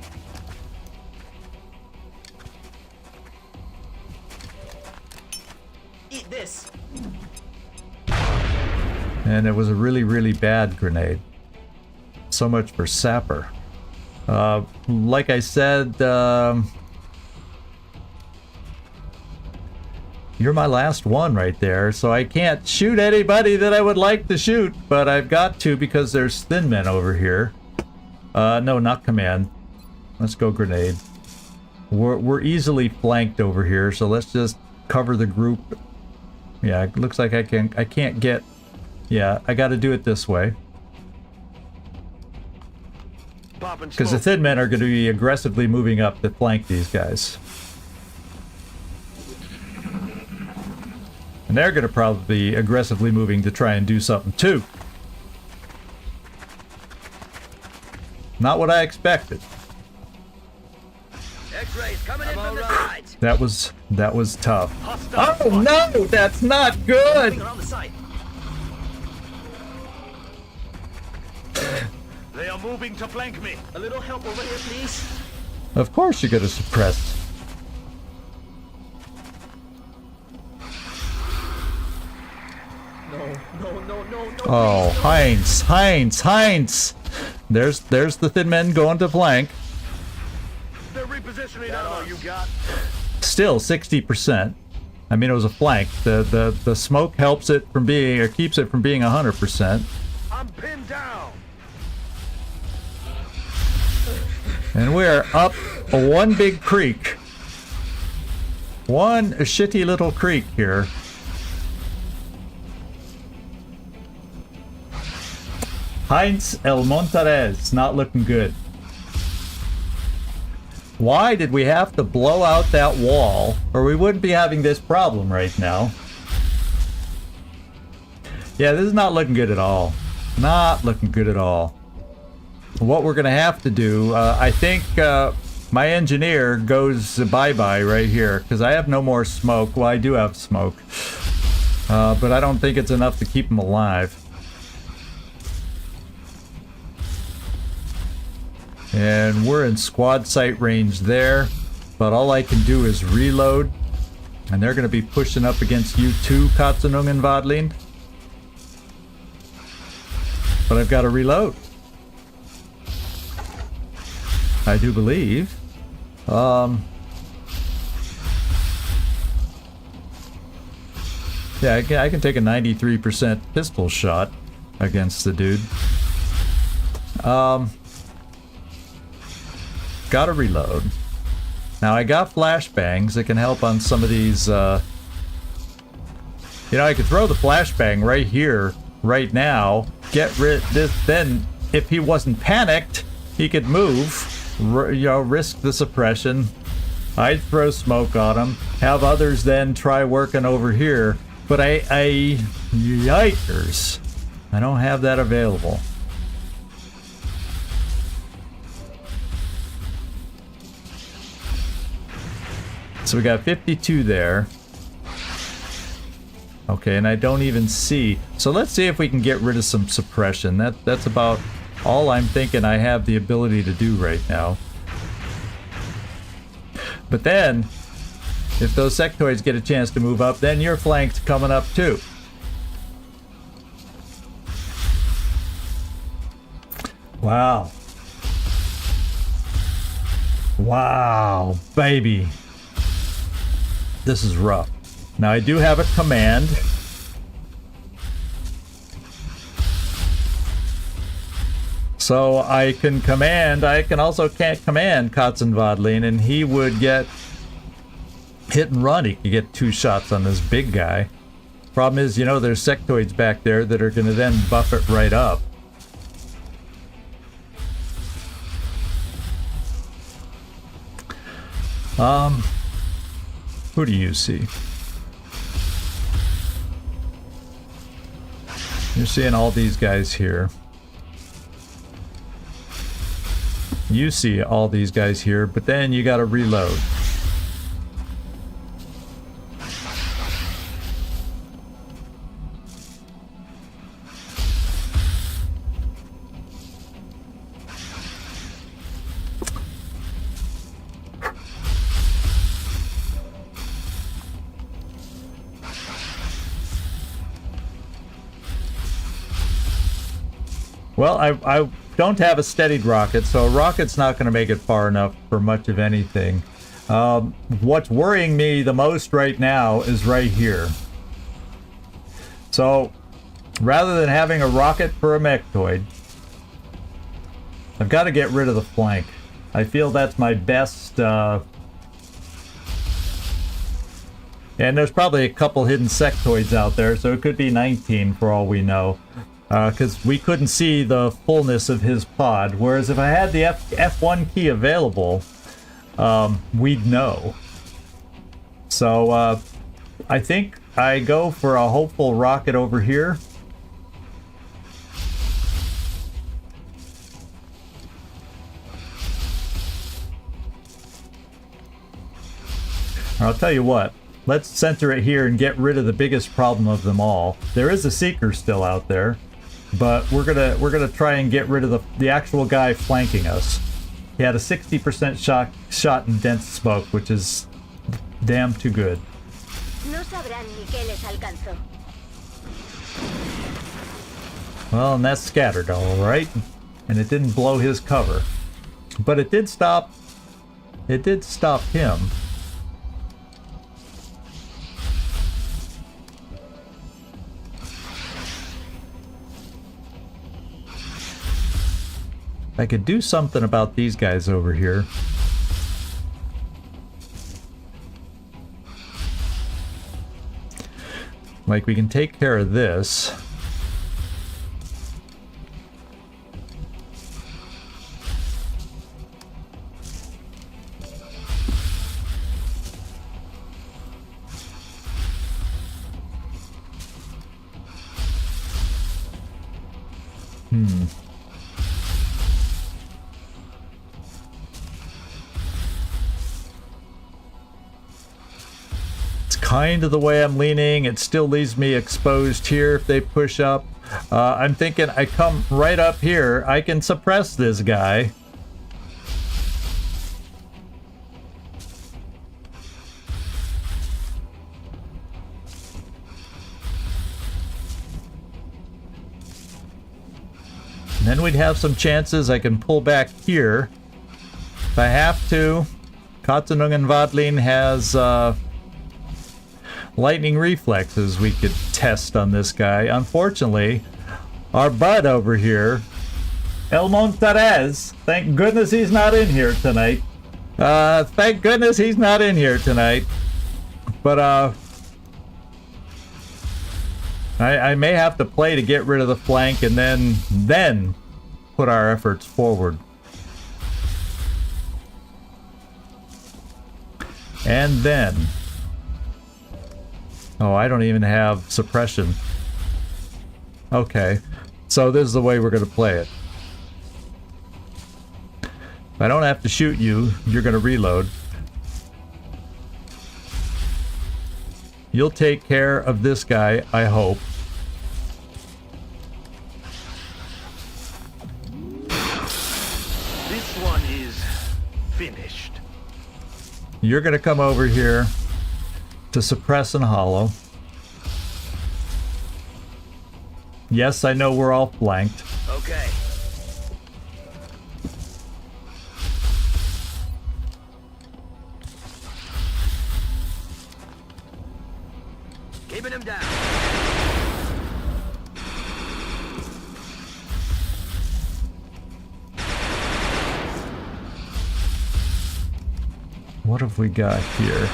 Eat this. And it was a really, really bad grenade. So much for Sapper. Like I said, you're my last one right there, so I can't shoot anybody that I would like to shoot, but I've got to because there's thin men over here. No, not command. Let's go grenade. We're easily flanked over here, so let's just cover the group. Yeah, it looks like I can't get. Yeah, I got to do it this way. Because the thin men are going to be aggressively moving up to flank these guys. And they're going to probably be aggressively moving to try and do something too. Not what I expected. X-rays coming in from the sides. That was tough. Oh no, that's not good. Around the site. They are moving to flank me. A little help over here, please. Of course you're going to suppress. No. Oh, Heinz. There's the thin men going to flank. They're repositioning ammo. You got. Still 60%. I mean, it was a flank. The smoke helps it from being, or keeps it from being 100%. I'm pinned down. And we're up one big creek. One shitty little creek here. Heinz El Montarez, not looking good. Why did we have to blow out that wall, or we wouldn't be having this problem right now? Yeah, this is not looking good at all. Not looking good at all. What we're gonna have to do, I think my engineer goes bye-bye right here, because I have no more smoke. Well, I do have smoke, but I don't think it's enough to keep him alive. And we're in squad sight range there, but all I can do is reload, and they're going to be pushing up against you too, Katzenung and Vadlin. But I've got to reload. I do believe. Yeah, I can take a 93% pistol shot against the dude. Gotta reload. Now I got flashbangs that can help on some of these, you know, I could throw the flashbang right here, right now, get rid this, then if he wasn't panicked, he could move, you know, risk the suppression. I'd throw smoke on him, have others then try working over here, but yikers, I don't have that available. So we got 52 there. Okay, and I don't even see. So let's see if we can get rid of some suppression. That's about all I'm thinking I have the ability to do right now. But then, if those sectoids get a chance to move up, then your flank's coming up too. Wow. Wow, baby. This is rough. Now I do have a command. So I can command, I can also can't command Katzenvadlin, and he would get hit and run. He could get 2 shots on this big guy. Problem is, you know, there's sectoids back there that are going to then buff it right up. Who do you see? You're seeing all these guys here. You see all these guys here, but then you gotta reload. Well, I don't have a steadied rocket, so a rocket's not going to make it far enough for much of anything. What's worrying me the most right now is right here. So, rather than having a rocket for a mechtoid, I've got to get rid of the flank. I feel that's my best... and there's probably a couple hidden sectoids out there, so it could be 19 for all we know. Because we couldn't see the fullness of his pod, whereas if I had the F1 key available, we'd know. So I think I go for a hopeful rocket over here. I'll tell you what, let's center it here and get rid of the biggest problem of them all. There is a Seeker still out there. But we're gonna try and get rid of the actual guy flanking us. He had a 60% shot in dense smoke, which is damn too good. No sabrán ni qué les alcanzó. Well, and that's scattered, all right, and it didn't blow his cover, but it did stop. It did stop him. I could do something about these guys over here. Like, we can take care of this. It's kind of the way I'm leaning. It still leaves me exposed here if they push up. I'm thinking I come right up here. I can suppress this guy. And then we'd have some chances. I can pull back here if I have to. Katzenungenwadlin has lightning reflexes we could test on this guy. Unfortunately, our bud over here, El Monterez, thank goodness he's not in here tonight. Thank goodness he's not in here tonight. But I may have to play to get rid of the flank and then put our efforts forward. And then... oh, I don't even have suppression. Okay, so this is the way we're going to play it. If I don't have to shoot you, you're going to reload. You'll take care of this guy, I hope. This one is finished. You're going to come over here to suppress and hollow. Yes, I know we're all flanked. Okay. Keeping him down. What have we got here?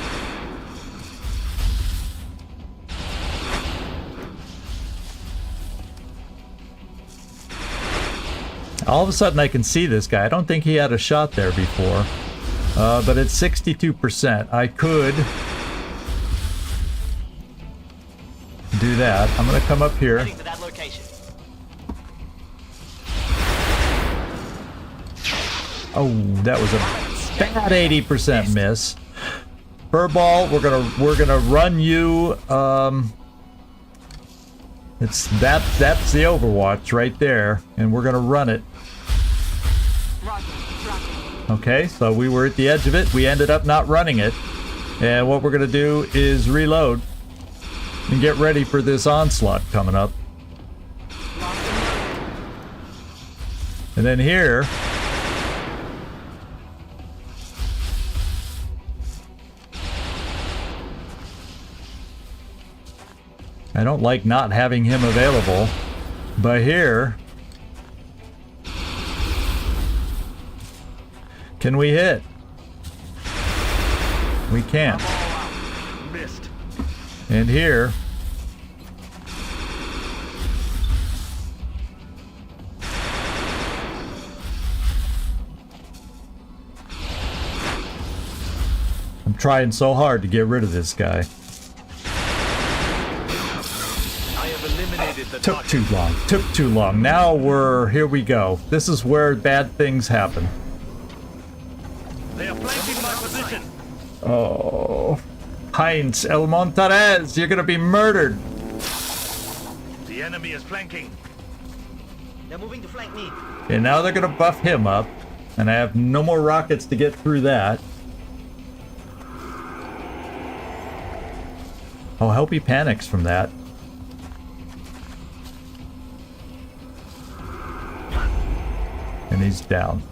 All of a sudden I can see this guy. I don't think he had a shot there before. But it's 62%. I could do that. I'm going to come up here. Heading to that location. Oh, that was a bad 80% miss. Furball, we're gonna run you. That's the Overwatch right there, and we're gonna run it. Okay, so we were at the edge of it. We ended up not running it, and what we're gonna do is reload and get ready for this onslaught coming up. And then here. I don't like not having him available, but here, can we hit? We can't. Missed. And here, I'm trying so hard to get rid of this guy. Took too long. Now here we go. This is where bad things happen. They are flanking my position. Oh, Heinz, El Monterez, you're gonna be murdered. The enemy is flanking. They're moving to flank me. And now they're gonna buff him up, and I have no more rockets to get through that. Oh, I hope he panics from that. And he's down.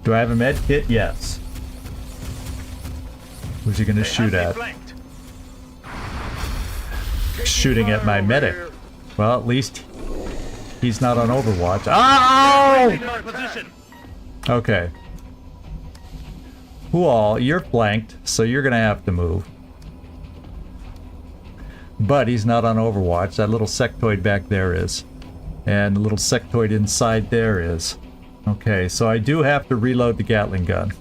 Do I have a med kit? Yes. Who's he gonna shoot at? Shooting at my medic. Well, at least he's not on Overwatch. Oh! In my position. Okay. Hual, you're flanked, so you're gonna have to move. But he's not on Overwatch. That little sectoid back there is. And the little sectoid inside there is. Okay, so I do have to reload the Gatling gun.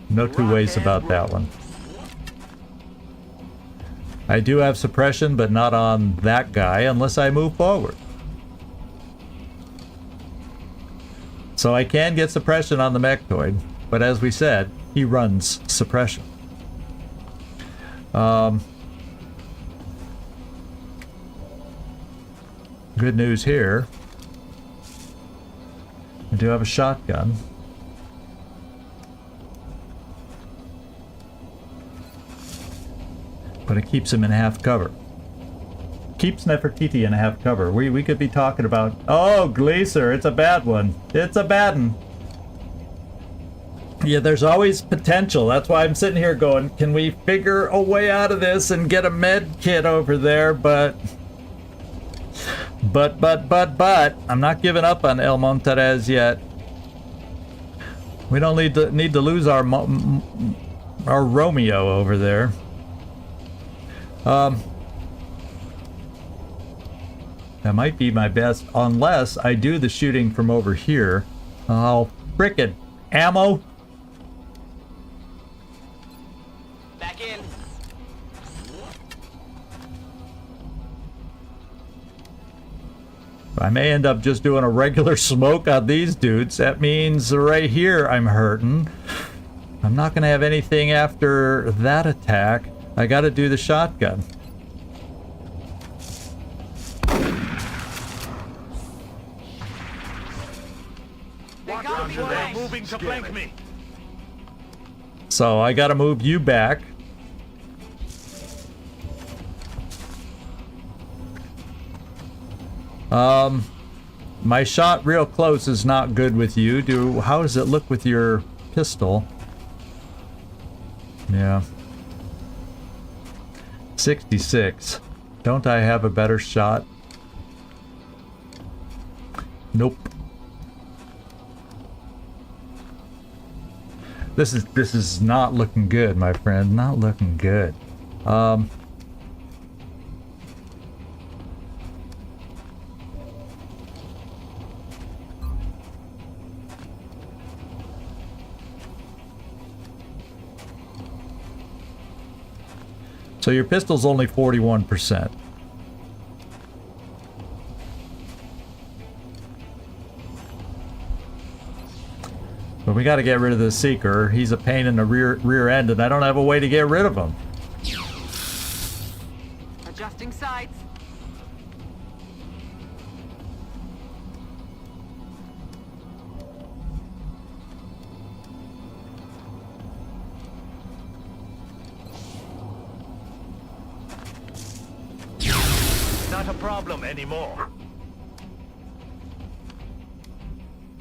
No two ways about that one. I do have suppression, but not on that guy unless I move forward. So I can get suppression on the mechtoid, but as we said, he runs suppression. Good news here. I do have a shotgun. But it keeps him in half cover. Keeps Nefertiti in half cover. We could be talking about... Oh, Gleaser, it's a bad one. It's a bad one. Yeah, there's always potential. That's why I'm sitting here going, can we figure a way out of this and get a med kit over there? But I'm not giving up on El Monterez yet. We don't need to lose our Romeo over there. That might be my best, unless I do the shooting from over here. Oh, frickin' ammo! Back in. I may end up just doing a regular smoke on these dudes. That means right here I'm hurting. I'm not gonna have anything after that attack. I gotta do the shotgun. They're moving to flank me. So I gotta move you back. My shot real close is not good with you. How does it look with your pistol? Yeah. 66. Don't I have a better shot? Nope. This is not looking good, my friend. Not looking good. So your pistol's only 41%. But we got to get rid of the Seeker. He's a pain in the rear end, and I don't have a way to get rid of him. Adjusting sights. Not a problem anymore.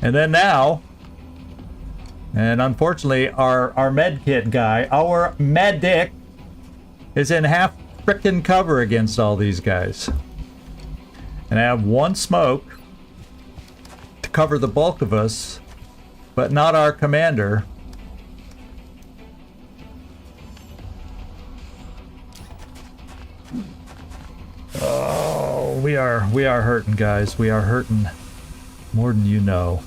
And then now, and unfortunately, our med kit guy, our medic, is in half frickin' cover against all these guys. And I have one smoke to cover the bulk of us, but not our commander. Oh, we are hurting, guys. We are hurting more than you know.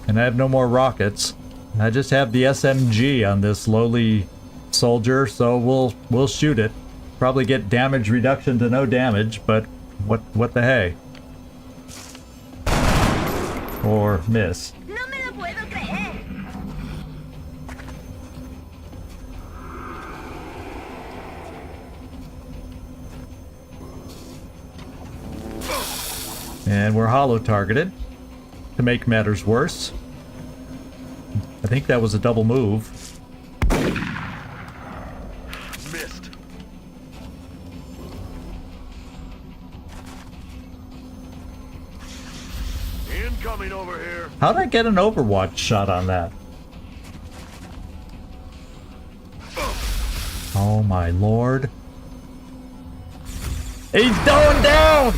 And I have no more rockets. I just have the SMG on this lowly soldier, so we'll shoot it. Probably get damage reduction to no damage, but what the hey? Or miss. No me lo puedo creer. And we're hollow targeted to make matters worse. I think that was a double move. Missed. Incoming over here. How did I get an Overwatch shot on that? Oh my lord. He's going down!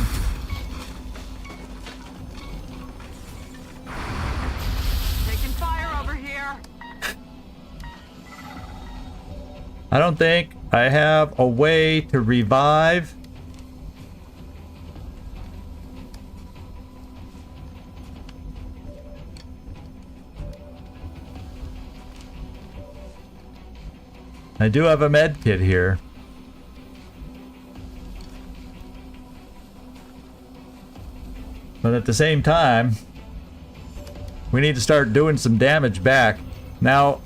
Taking fire over here. I don't think I have a way to revive. I do have a med kit here. But at the same time, we need to start doing some damage back. Now,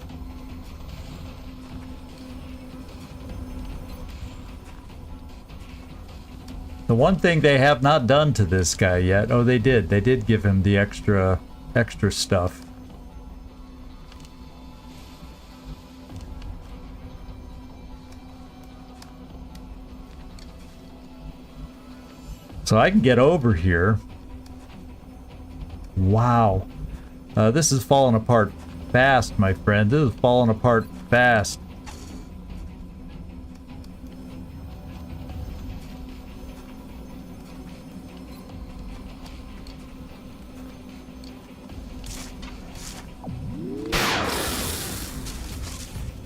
the one thing they have not done to this guy yet, oh, they did. They did give him the extra stuff. So I can get over here. Wow. This is falling apart fast, my friend. This is falling apart fast.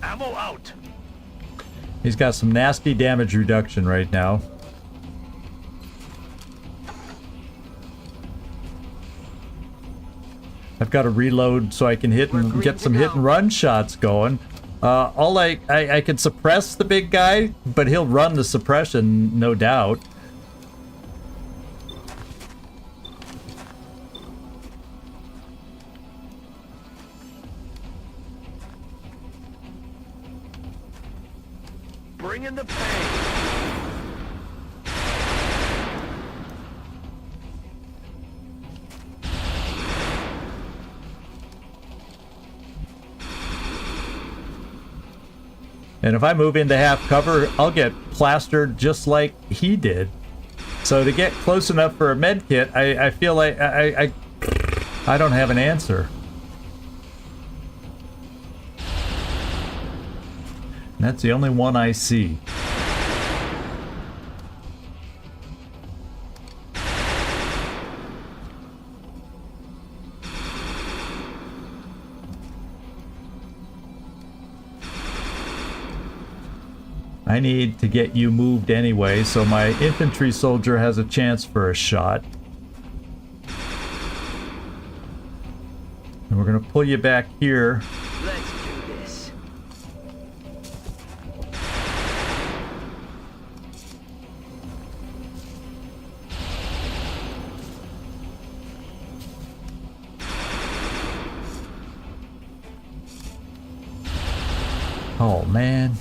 Ammo out. He's got some nasty damage reduction right now. I've got to reload so I can hit and get some hit and run shots going. I can suppress the big guy, but he'll run the suppression, no doubt. Bring in the pain. And if I move into half cover, I'll get plastered just like he did. So to get close enough for a med kit, I feel like I don't have an answer. And that's the only one I see. I need to get you moved anyway, so my infantry soldier has a chance for a shot. And we're gonna pull you back here. Let's do this. Oh man.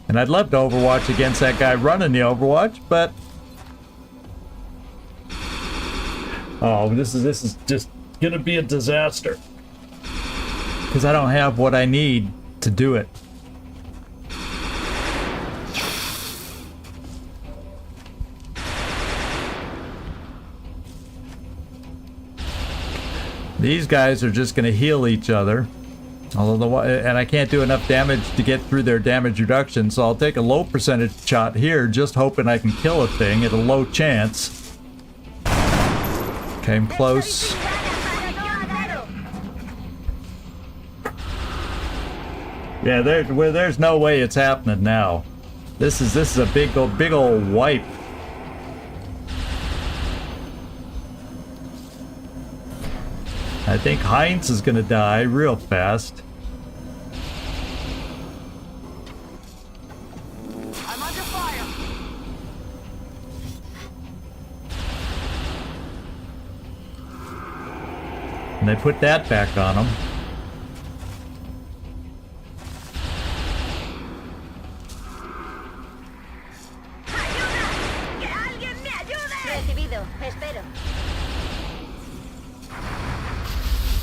And I'd love to Overwatch against that guy running the Overwatch, but oh, this is just gonna be a disaster because I don't have what I need to do it. These guys are just gonna heal each other. Although and I can't do enough damage to get through their damage reduction, so I'll take a low percentage shot here, just hoping I can kill a thing at a low chance. Came close. Yeah, there's no way it's happening now. This is a big old wipe. I think Heinz is gonna die real fast. I'm under fire. And they put that back on him. Recibido. Espero.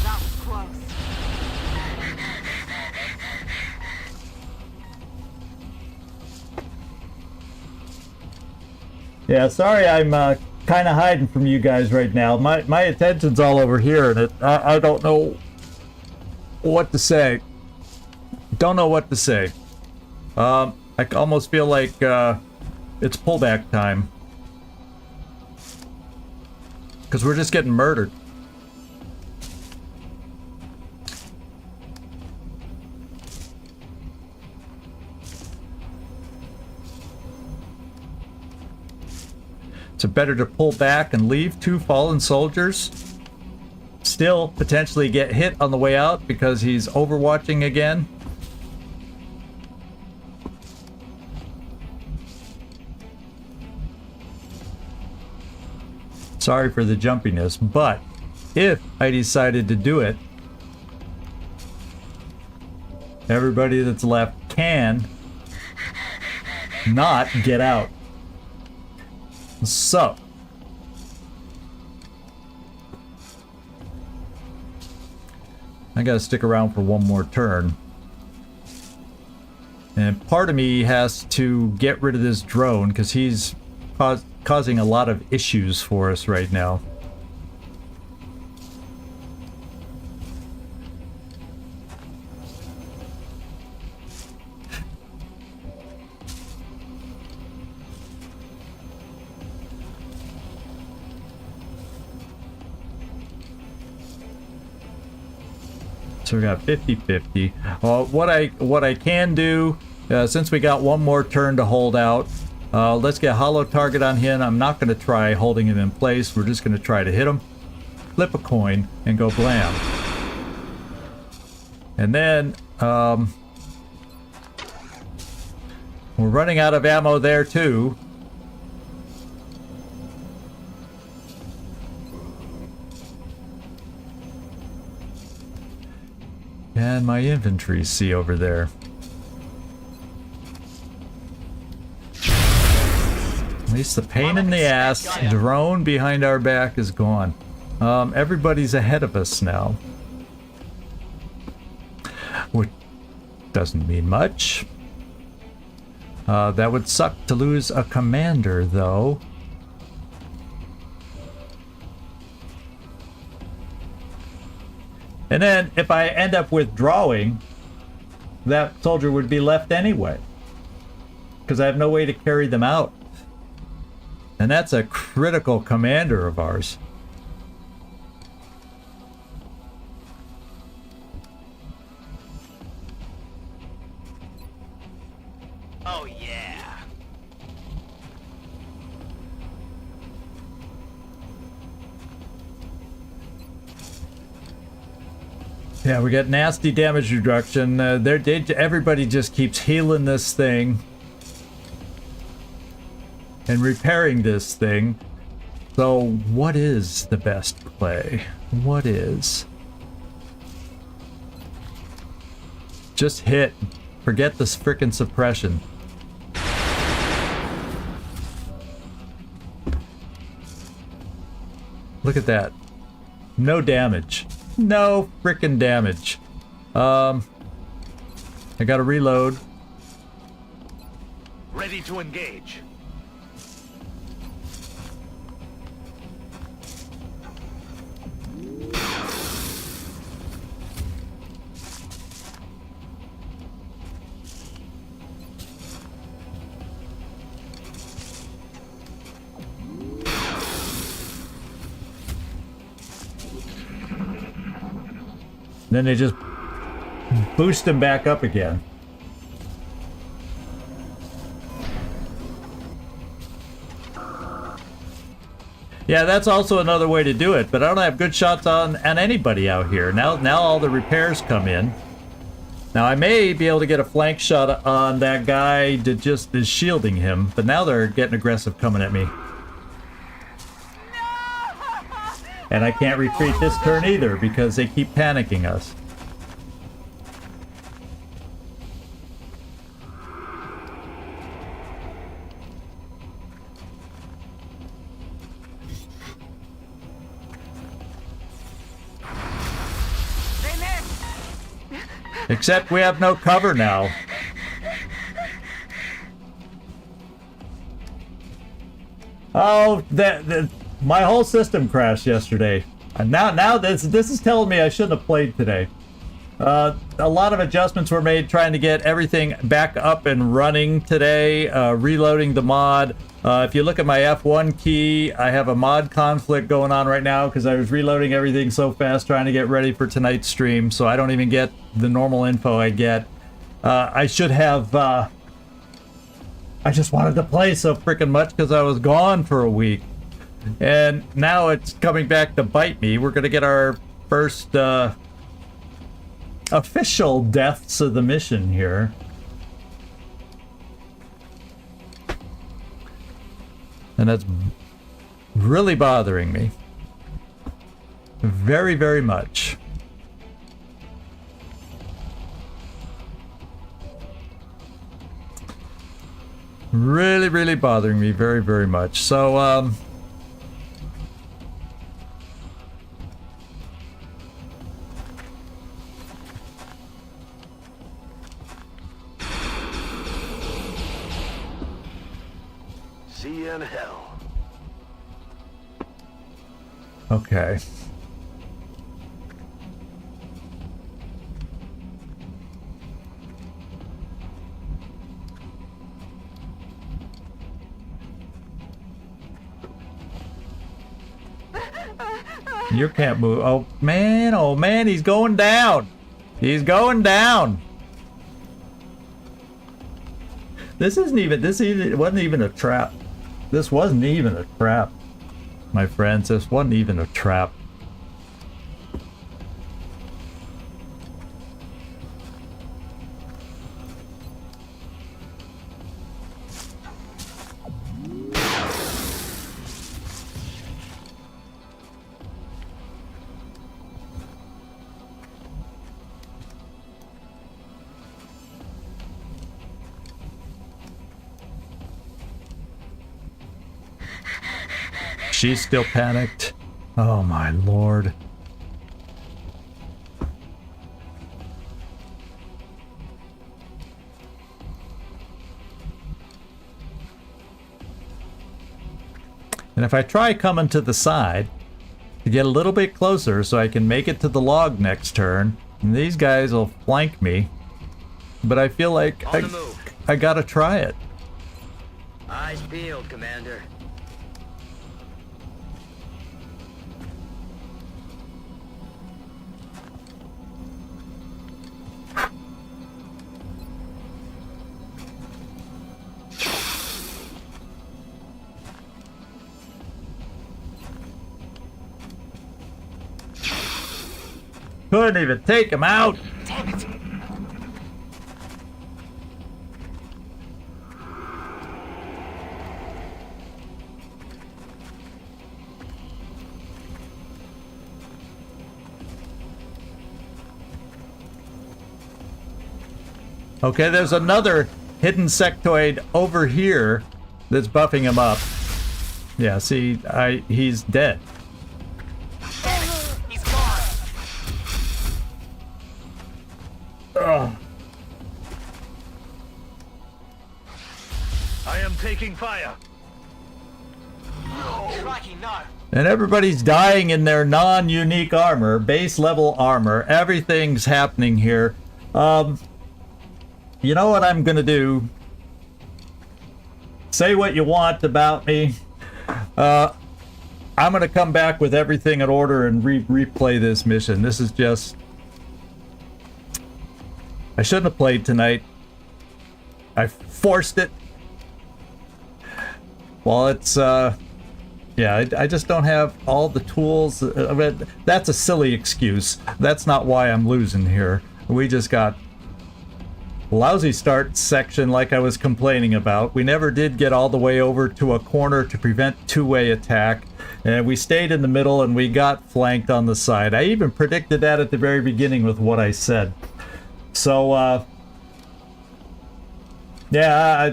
That was close. Yeah, sorry I'm kind of hiding from you guys right now. My attention's all over here, and I don't know what to say. Don't know what to say. I almost feel like it's pullback time. Because we're just getting murdered. So better to pull back and leave 2 fallen soldiers. Still potentially get hit on the way out because he's overwatching again. Sorry for the jumpiness, but if I decided to do it, everybody that's left can not get out. So, I gotta stick around for one more turn. And part of me has to get rid of this drone because he's causing a lot of issues for us right now. So we got 50-50. What I can do, since we got one more turn to hold out, let's get hollow target on him. I'm not going to try holding him in place. We're just going to try to hit him, flip a coin, and go blam. And then we're running out of ammo there too. And my infantry see over there. At least the pain in the ass drone behind our back is gone. Everybody's ahead of us now. Which doesn't mean much. That would suck to lose a commander, though. And then, if I end up withdrawing, that soldier would be left anyway. Because I have no way to carry them out. And that's a critical commander of ours. Oh, yeah. Yeah, we got nasty damage reduction. Everybody just keeps healing this thing and repairing this thing. So what is the best play? What is? Just hit. Forget this frickin' suppression. Look at that. No damage. No frickin' damage. I gotta reload. Ready to engage. Then they just boost them back up again. Yeah, that's also another way to do it, but I don't have good shots on anybody out here. Now all the repairs come in. Now I may be able to get a flank shot on that guy that just is shielding him, but now they're getting aggressive coming at me. And I can't retreat this turn either because they keep panicking us. They missed. Except we have no cover now. Oh, my whole system crashed yesterday. And now this is telling me I shouldn't have played today. A lot of adjustments were made trying to get everything back up and running today, reloading the mod. If you look at my F1 key, I have a mod conflict going on right now because I was reloading everything so fast trying to get ready for tonight's stream, so I don't even get the normal info I get. I should have... I just wanted to play so freaking much because I was gone for a week. And now it's coming back to bite me. We're going to get our first... official deaths of the mission here. And that's really bothering me. Very, very much. Really, really bothering me very, very much. So, See you in hell. okay. You can't move. Oh man, he's going down. He's going down. This wasn't even a trap. This wasn't even a trap, my friends. This wasn't even a trap. She's still panicked. Oh my lord. And if I try coming to the side to get a little bit closer so I can make it to the log next turn, these guys will flank me. But I feel like I gotta try it. Eyes peeled, Commander. Couldn't even take him out. Damn it! Okay, there's another hidden sectoid over here that's buffing him up. Yeah, see, he's dead. He's gone. Ugh. I am taking fire. Oh, crikey, no. And everybody's dying in their non-unique armor, base level armor. Everything's happening here. You know what I'm gonna do? Say what you want about me. I'm gonna come back with everything in order and replay this mission. This is just... I shouldn't have played tonight. I forced it. Well, it's, yeah, I just don't have all the tools. That's a silly excuse. That's not why I'm losing here. We just got lousy start section like I was complaining about. We never did get all the way over to a corner to prevent two-way attack. And we stayed in the middle and we got flanked on the side. I even predicted that at the very beginning with what I said. So, yeah,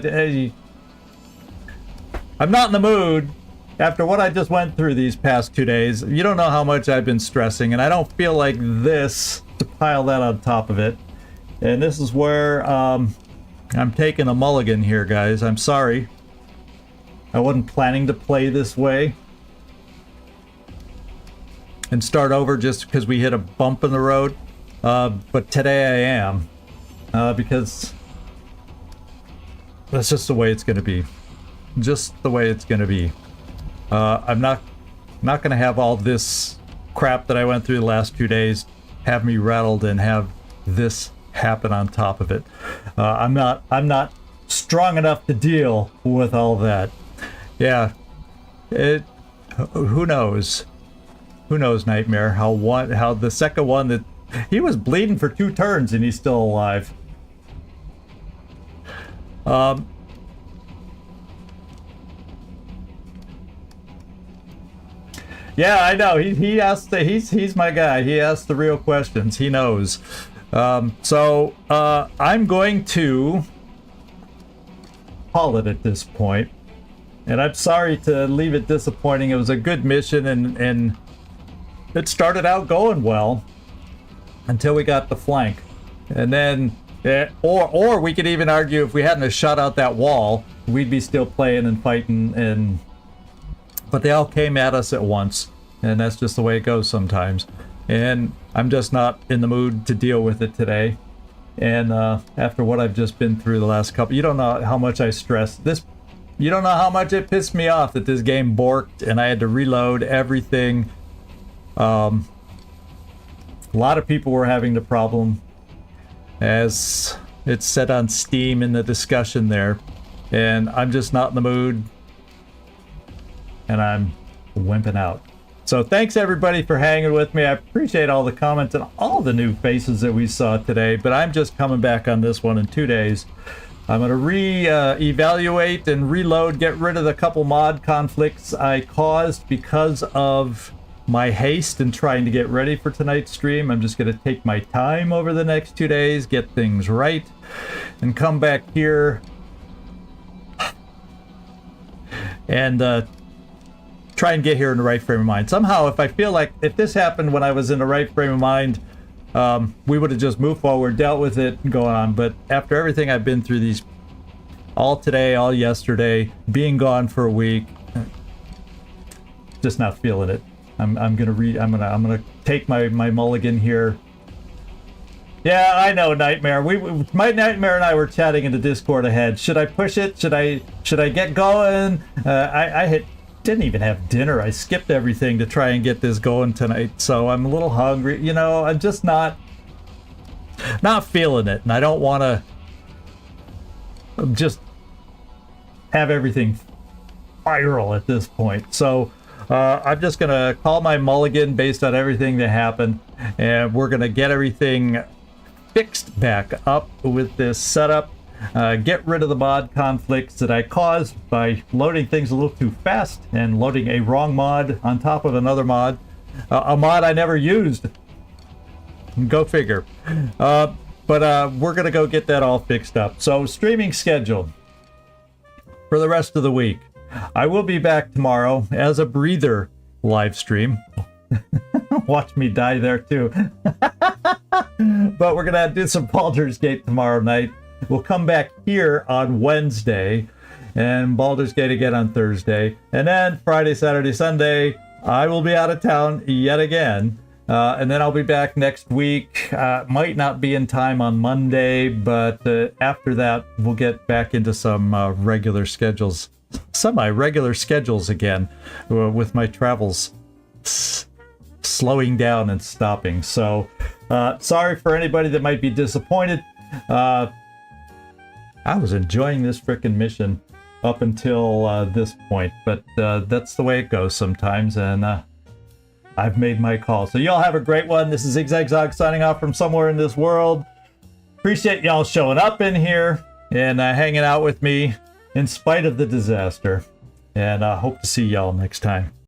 I'm not in the mood. After what I just went through these past 2 days, you don't know how much I've been stressing, and I don't feel like this to pile that on top of it. And this is where I'm taking a mulligan here, guys. I'm sorry. I wasn't planning to play this way and start over just because we hit a bump in the road. But today I am, because that's just the way it's going to be. Just the way it's going to be. I'm not going to have all this crap that I went through the last 2 days have me rattled and have this happen on top of it. I'm not strong enough to deal with all that. Yeah, who knows? Who knows, Nightmare? How the second one that he was bleeding for 2 turns and he's still alive. Yeah, I know. He asked. He's my guy. He asks the real questions. He knows. So I'm going to call it at this point. And I'm sorry to leave it disappointing. It was a good mission, and it started out going well until we got the flank. And then, or we could even argue if we hadn't have shot out that wall, we'd be still playing and fighting. But they all came at us at once, and that's just the way it goes sometimes. And I'm just not in the mood to deal with it today. And after what I've just been through the last couple, you don't know how much I stressed this. You don't know how much it pissed me off that this game borked and I had to reload everything. A lot of people were having the problem, as it's said on Steam in the discussion there. And I'm just not in the mood. And I'm wimping out. So thanks everybody for hanging with me. I appreciate all the comments and all the new faces that we saw today. But I'm just coming back on this one in 2 days. I'm going to re-evaluate and reload, get rid of the couple mod conflicts I caused because of my haste in trying to get ready for tonight's stream. I'm just going to take my time over the next 2 days, get things right, and come back here and try and get here in the right frame of mind. Somehow, if I feel like if this happened when I was in the right frame of mind, we would have just moved forward, dealt with it, and go on. But after everything I've been through, these all today, all yesterday, being gone for a week, just not feeling it. I'm gonna take my mulligan here. Yeah, I know, Nightmare. My Nightmare and I were chatting in the Discord ahead. Should I push it? Should I get going? I didn't even have dinner. I skipped everything to try and get this going tonight. So I'm a little hungry. You know, I'm just not feeling it, and I don't want to just have everything spiral at this point. So I'm just gonna call my mulligan based on everything that happened, and we're gonna get everything fixed back up with this setup. Get rid of the mod conflicts that I caused by loading things a little too fast and loading a wrong mod on top of another mod. A mod I never used. Go figure. But we're going to go get that all fixed up. So, streaming schedule for the rest of the week. I will be back tomorrow as a breather live stream. Watch me die there too. But we're going to do some Baldur's Gate tomorrow night. We'll come back here on Wednesday and Baldur's Gate again on Thursday. And then Friday, Saturday, Sunday, I will be out of town yet again. And then I'll be back next week. Might not be in time on Monday, but after that, we'll get back into some regular schedules. Semi-regular schedules again with my travels slowing down and stopping. So sorry for anybody that might be disappointed. I was enjoying this frickin' mission up until this point, but that's the way it goes sometimes, and I've made my call. So y'all have a great one. This is Zigzag signing off from somewhere in this world. Appreciate y'all showing up in here and hanging out with me in spite of the disaster, and I hope to see y'all next time.